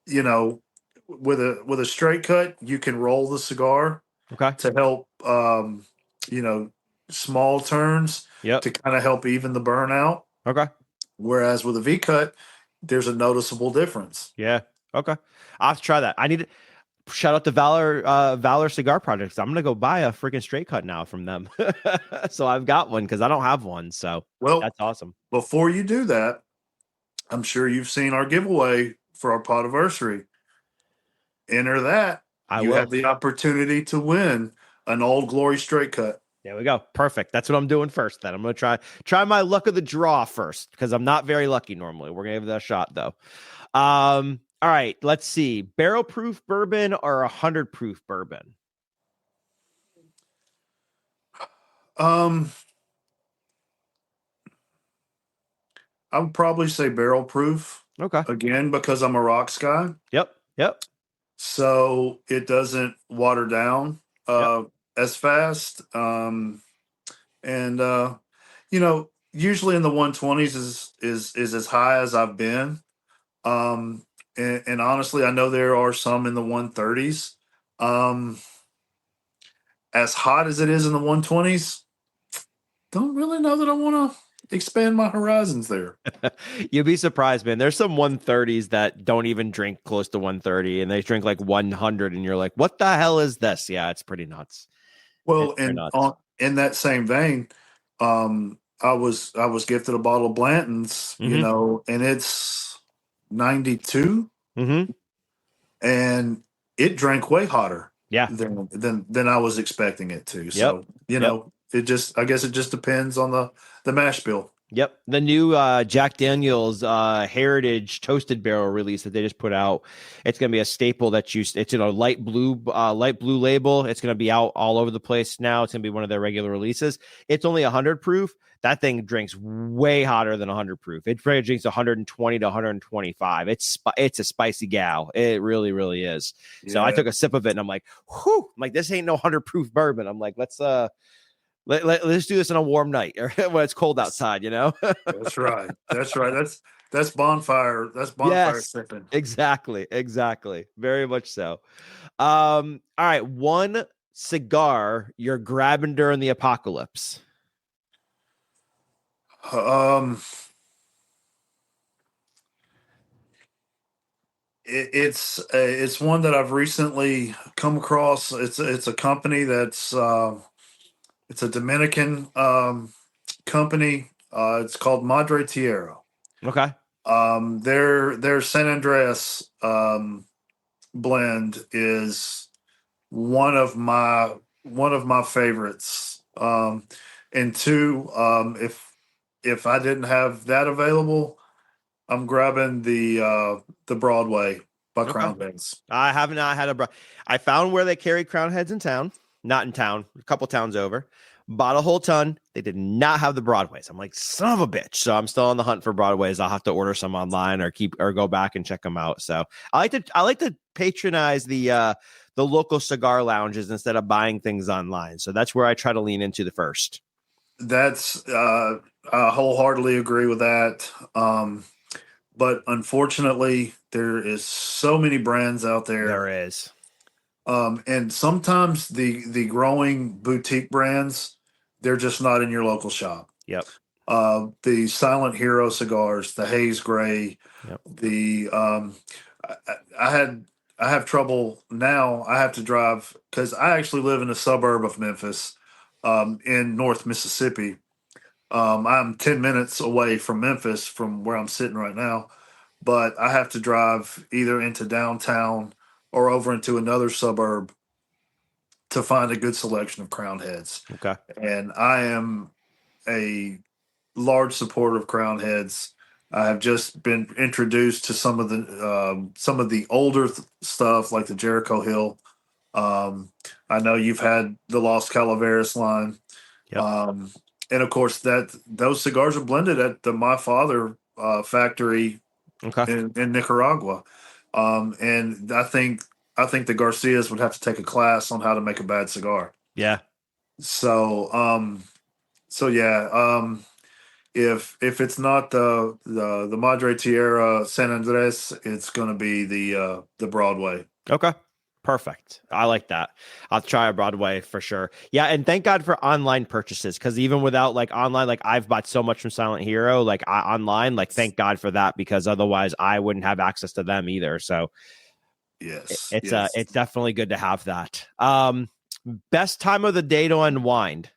you know, with a straight cut, you can roll the cigar Okay. to help you know small turns Yep. to kind of help even the burnout. Okay. Whereas with a V cut, there's a noticeable difference. Yeah. Okay. I'll have to try that. I need to shout out to Valor Cigar Projects. I'm gonna go buy a freaking straight cut now from them. So I've got one because I don't have one. So Well, that's awesome. before you do that, I'm sure you've seen our giveaway for our podiversary. Enter that. I You will. have the opportunity to win an Old Glory straight cut. There we go. Perfect. That's what I'm doing first. Then I'm gonna try my luck of the draw first because I'm not very lucky normally. We're gonna give that a shot though. All right. Let's see. Barrel proof bourbon or 100 proof bourbon? Um, I would probably say barrel proof Okay. again because I'm a rocks guy, Yep. Yep. so it doesn't water down Yep. as fast. And usually in the 120s is as high as I've been. And honestly, I know there are some in the 130s. Um, as hot as it is in the 120s, don't really know that I want to expand my horizons there. You'd be surprised, man. There's some 130s that don't even drink close to 130 and they drink like 100 and you're like, what the hell is this? Yeah, it's pretty nuts. Well, It's pretty nuts. in that same vein, I was gifted a bottle of Blanton's, Mm-hmm. and it's 92, Mm-hmm. and it drank way hotter Yeah. than I was expecting it to. Yep. So Yep. it just I guess it just depends on the mash bill. Yep. The new Jack Daniels Heritage Toasted Barrel release that they just put out. It's going to be a staple it's in a light blue label. It's going to be out all over the place now. It's going to be one of their regular releases. It's only 100 proof. That thing drinks way hotter than 100 proof. It probably drinks 120 to 125. It's a spicy gal. It really, really is. So I Yeah, took a sip of it and I'm like, whew, I'm like, this ain't no 100 proof bourbon. I'm like, let's do this on a warm night or when it's cold outside. that's right. That's right. That's bonfire. That's bonfire Yes, sipping. exactly. Exactly. Very much so. All right. One cigar you're grabbing during the apocalypse. Um, it's one that I've recently come across. It's a company that's it's a Dominican company. It's called Madre Tierra. Okay. Their San Andreas blend is one of my favorites. And two, if I didn't have that available, I'm grabbing the Broadway by Okay. Crown Heads. I have not had I found where they carry crown heads in town, not in town, a couple towns over. Bought a whole ton. They did not have the Broadways. I'm like, son of a bitch. So I'm still on the hunt for Broadways. I'll have to order some online or go back and check them out. So I like to patronize the local cigar lounges instead of buying things online. So that's where I try to lean into the first. That's I wholeheartedly agree with that. But unfortunately, there is so many brands out There there. is. And sometimes the growing boutique brands, they're just not in your local shop. Yep. The Silent Hero cigars, the Haze Gray, Yep. the I, I had I have trouble now. I have to drive because I actually live in a suburb of Memphis, in North Mississippi. I'm 10 minutes away from Memphis from where I'm sitting right now, but I have to drive either into downtown or over into another suburb to find a good selection of crown heads. Okay. And I am a large supporter of crown heads. I have just been introduced to some of the older stuff like the Jericho Hill. I know you've had the Lost Calaveras line, Yep. um, and of course that those cigars are blended at the My Father factory Okay. in Nicaragua. And I think the Garcias would have to take a class on how to make a bad cigar. Yeah. So so yeah, if it's not the Madre Tierra San Andres, it's going to be the Broadway. Okay. Perfect. I like that. I'll try a Broadway for sure. Yeah, and thank God for online purchases because even without like online, like I've bought so much from Silent Hero, like online, like thank God for that because otherwise I wouldn't have access to them either. So Yes, it's yes. it's definitely good to have that. Best time of the day to unwind.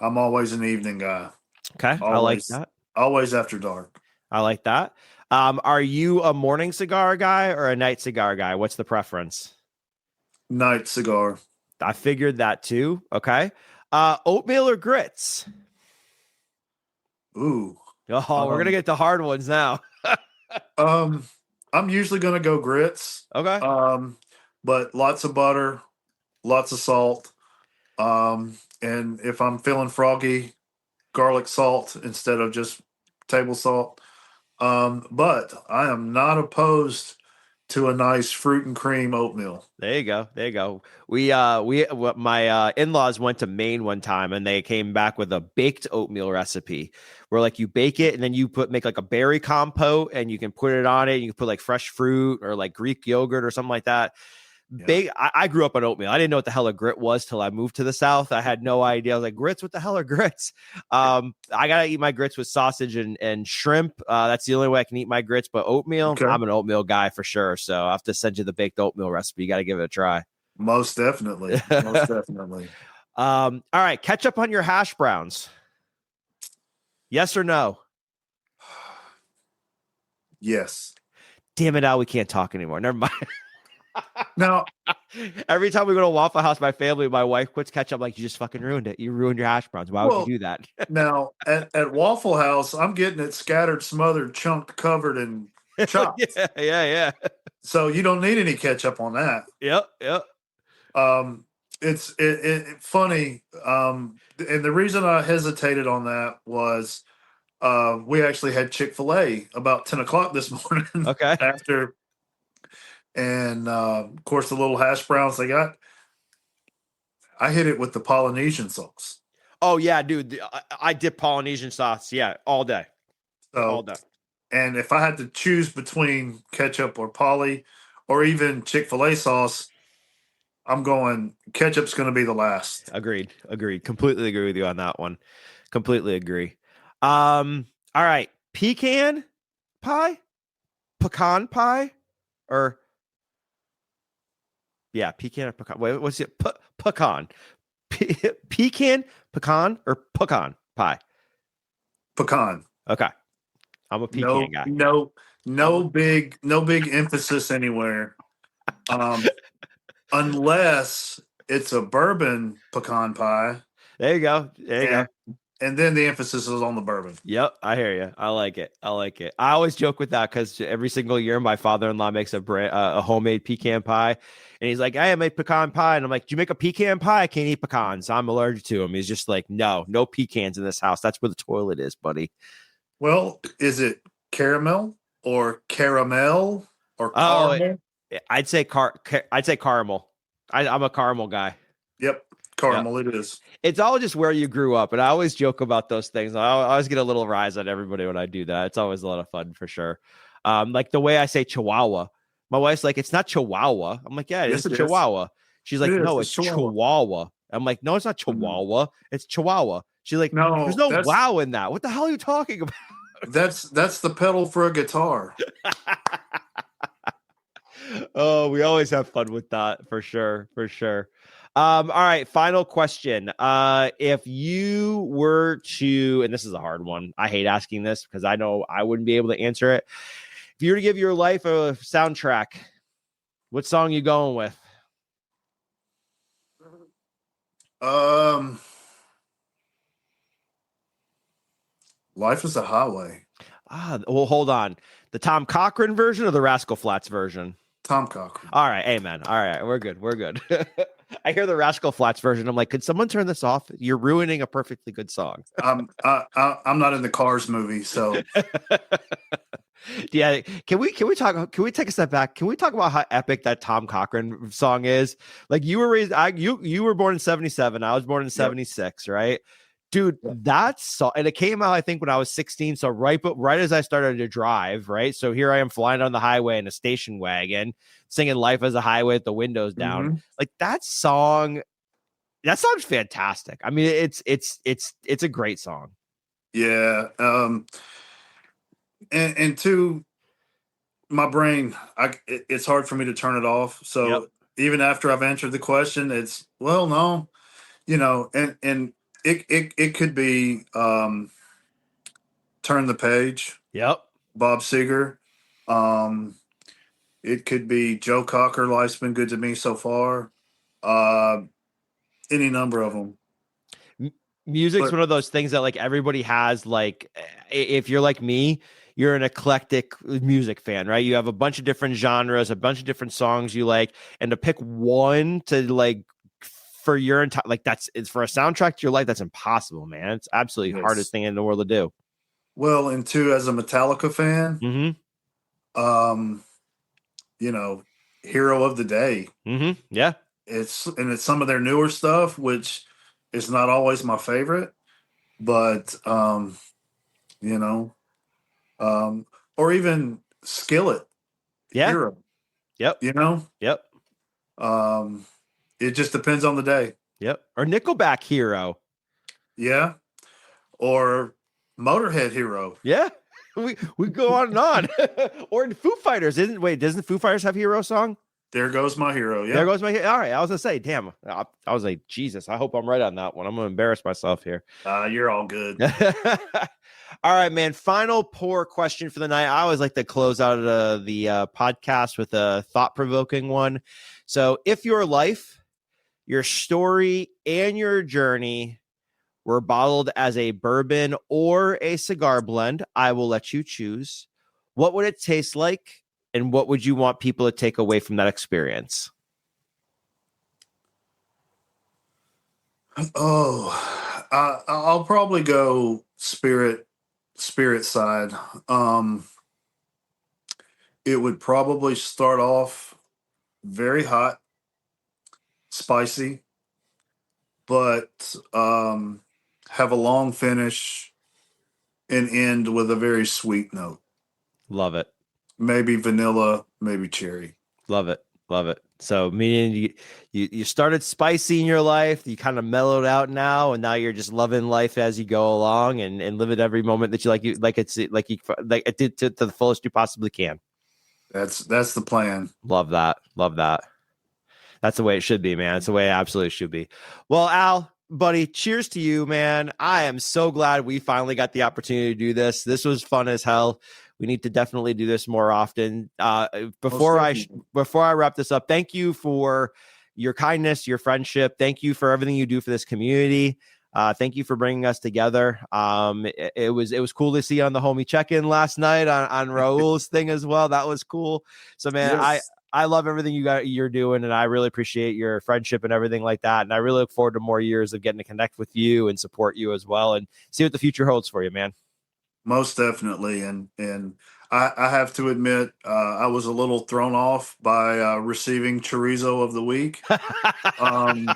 I'm always an evening guy. Okay, I like Always, that. always after dark. I like that. Are you a morning cigar guy or a night cigar guy? What's the preference? Night cigar. I figured that too. Okay. Oatmeal or grits? Ooh. Oh, we're gonna Um, get the hard ones now. um, I'm usually gonna go grits. Okay. But lots of butter, lots of salt. And if I'm feeling froggy, garlic salt instead of just table salt. But I am not opposed to a nice fruit and cream oatmeal. There you go. There you go. My in-laws went to Maine one time and they came back with a baked oatmeal recipe where like you bake it and then you make like a berry compote and you can put it on it. You can put like fresh fruit or like Greek yogurt or something like that. Yeah. I grew up on oatmeal. I didn't know what the hell a grit was till I moved to the South. I had no idea. I was like, grits? What the hell are grits? I gotta eat my grits with sausage and shrimp. That's the only way I can eat my grits. But oatmeal, Okay. I'm an oatmeal guy for sure. So I have to send you the baked oatmeal recipe. You got to give it a try. Most definitely. Most definitely. All right, ketchup on your hash browns. Yes or no? Yes. Damn it, Al, we can't talk anymore. Never mind. Now, Every time we go to Waffle House, my family, my wife puts ketchup. Like, you just fucking ruined it. You ruined your hash browns. Why would you well, do that? now at Waffle House, I'm getting it scattered, smothered, chunked, covered, and chopped. Yeah. So you don't need any ketchup on that. Yep. Um, it's funny. And the reason I hesitated on that was we actually had Chick-fil-A about 10 o'clock this morning Okay. after, and of course, the little hash browns they got, I hit it with the Polynesian sauce. Oh yeah, dude. I dip Polynesian sauce. Yeah, all day. All So, day. and if I had to choose between ketchup or Polly or even Chick-fil-A sauce, I'm going ketchup's going to be the last. Agreed. Completely agree with you on that one. Completely agree. All right. Pecan pie? Pecan pie? Or yeah, pecan or pecan. Wait, what's it? Pecan. Pecan, pecan, or pecan pie? Pecan. Okay. I'm a pecan No, guy. no, I'm a, no big emphasis anywhere. Um, unless it's a bourbon pecan pie, there you go. There you and go. and then the emphasis is on the bourbon. Yep, I hear you. I like it. I like it. I always joke with that because every single year my father-in-law makes a homemade pecan pie, and he's like, "Hey, I make pecan pie," and I'm like, "Do you make a pecan pie? I can't eat pecans. I'm allergic to them." He's just like, "No pecans in this house. That's where the toilet is, buddy." Well, is it caramel or caramel or Oh, caramel? I'd say caramel. I'm a caramel guy. Yep, Yeah. caramel it is. It's all just where you grew up. And I always joke about those things. I always get a little rise on everybody when I do that. It's always a lot of fun for sure. Like the way I say Chihuahua, my wife's like, it's not Chihuahua. I'm like, yeah, Yes, it's it is. Chihuahua. She's It like, is. no, It's it's chihuahua. Chihuahua. I'm like, no, it's not Mhm. Chihuahua. It's Chihuahua. She's like, there's No, no wow in that. What the hell are you talking about? that's the pedal for a guitar. Oh, we always have fun with that for sure. For sure. All right, final question. If you were to, and this is a hard one, I hate asking this because I know I wouldn't be able to answer it. If you were to give your life a soundtrack, what song you going with? Life is a highway. Well, hold on. The Tom Cochran version or the Rascal Flatts version? Tom Cochran. All right, amen. All right, we're good. We're good. I hear the Rascal Flatts version. I'm like, could someone turn this off? You're ruining a perfectly good song. I'm not in the Cars movie, so Yeah, can we take a step back? Can we talk about how epic that Tom Cochran song is? Like you were raised, you were born in 77. I was born in yep. 76, right? Dude, Yep. that song, and it came out, I think, when I was 16. So right as I started to drive, right? So here I am flying on the highway in a station wagon, singing Life as a Highway with the windows down. Mm-hmm. Like that song's fantastic. I mean, it's a great song. Yeah. And to my brain, it's hard for me to turn it off. So Yep. even after I've answered the question, it's well, no, and it could be Turn the Page, Yep. Bob Seger. It could be Joe Cocker, Life's Been Good to Me So Far. Any number of them. Music's But one of those things that like everybody has. Like if you're like me, you're an eclectic music fan, right? You have a bunch of different genres, a bunch of different songs you like, and to pick one to like for your entire, like it's for a soundtrack to your life, that's impossible, man. It's absolutely hardest yes. thing in the world to do. Well, and two, as a Metallica fan, Mm-hmm. Hero of the Day. Mm-hmm. Yeah. It's some of their newer stuff, which is not always my favorite, but you know, or even Skillet, Yeah. Hero. Yep. Yep. Um, it just depends on the day. Yep. Or Nickelback Hero. Yeah, or Motorhead Hero. Yeah. We go on and on. Or Foo Fighters. Doesn't Foo Fighters have Hero song? There goes my hero. Yeah, There goes my. All right, I was gonna say, damn. I was like, Jesus. I hope I'm right on that one. I'm gonna embarrass myself here. you're all good. All right, man. Final poor question for the night. I always like to close out the podcast with a thought-provoking one. So, if your life, your story, and your journey were bottled as a bourbon or a cigar blend, I will let you choose. What would it taste like? And what would you want people to take away from that experience? Oh, I'll probably go spirit side. It would probably start off very hot, spicy, but have a long finish and end with a very sweet note. Love it. Maybe vanilla, maybe cherry. Love it. Love it. So meaning you started spicy in your life, you kind of mellowed out now, and now you're just loving life as you go along and live it every moment that you like it did to the fullest you possibly can. That's the plan. Love that. Love that. That's the way it should be, man. It's the way it absolutely should be. Well, Al, buddy, cheers to you, man. I am so glad we finally got the opportunity to do this. This was fun as hell. We need to definitely do this more often. Before I wrap this up, thank you for your kindness, your friendship. Thank you for everything you do for this community. Thank you for bringing us together. It was cool to see you on the homie check-in last night on Raul's thing as well. That was cool. So, man, Yes. I love everything you're doing, and I really appreciate your friendship and everything like that. And I really look forward to more years of getting to connect with you and support you as well, and see what the future holds for you, man. Most definitely. And I have to admit, I was a little thrown off by receiving chorizo of the week. Um,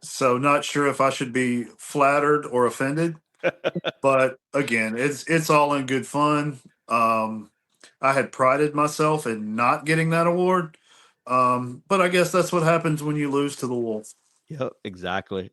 so not sure if I should be flattered or offended, but again, it's all in good fun. I had prided myself in not getting that award. But I guess that's what happens when you lose to the wolf. Yep, exactly.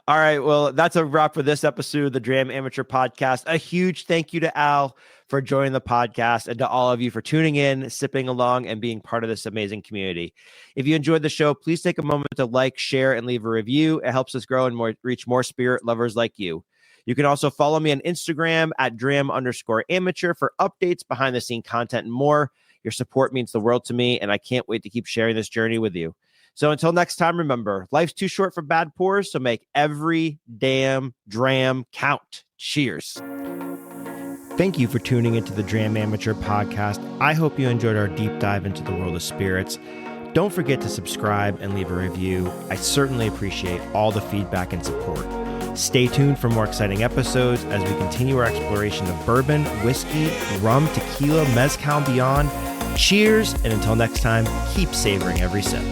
All right, well, that's a wrap for this episode of the Dram Amateur Podcast. A huge thank you to Al for joining the podcast, and to all of you for tuning in, sipping along, and being part of this amazing community. If you enjoyed the show, please take a moment to like, share, and leave a review. It helps us grow and reach more spirit lovers like you. You can also follow me on Instagram at @dram_amateur for updates, behind the scene content, and more. Your support means the world to me, and I can't wait to keep sharing this journey with you. So until next time, remember, life's too short for bad pours, so make every damn dram count. Cheers. Thank you for tuning into the Dram Amateur Podcast. I hope you enjoyed our deep dive into the world of spirits. Don't forget to subscribe and leave a review. I certainly appreciate all the feedback and support. Stay tuned for more exciting episodes as we continue our exploration of bourbon, whiskey, rum, tequila, mezcal, and beyond. Cheers, and until next time, keep savoring every sip.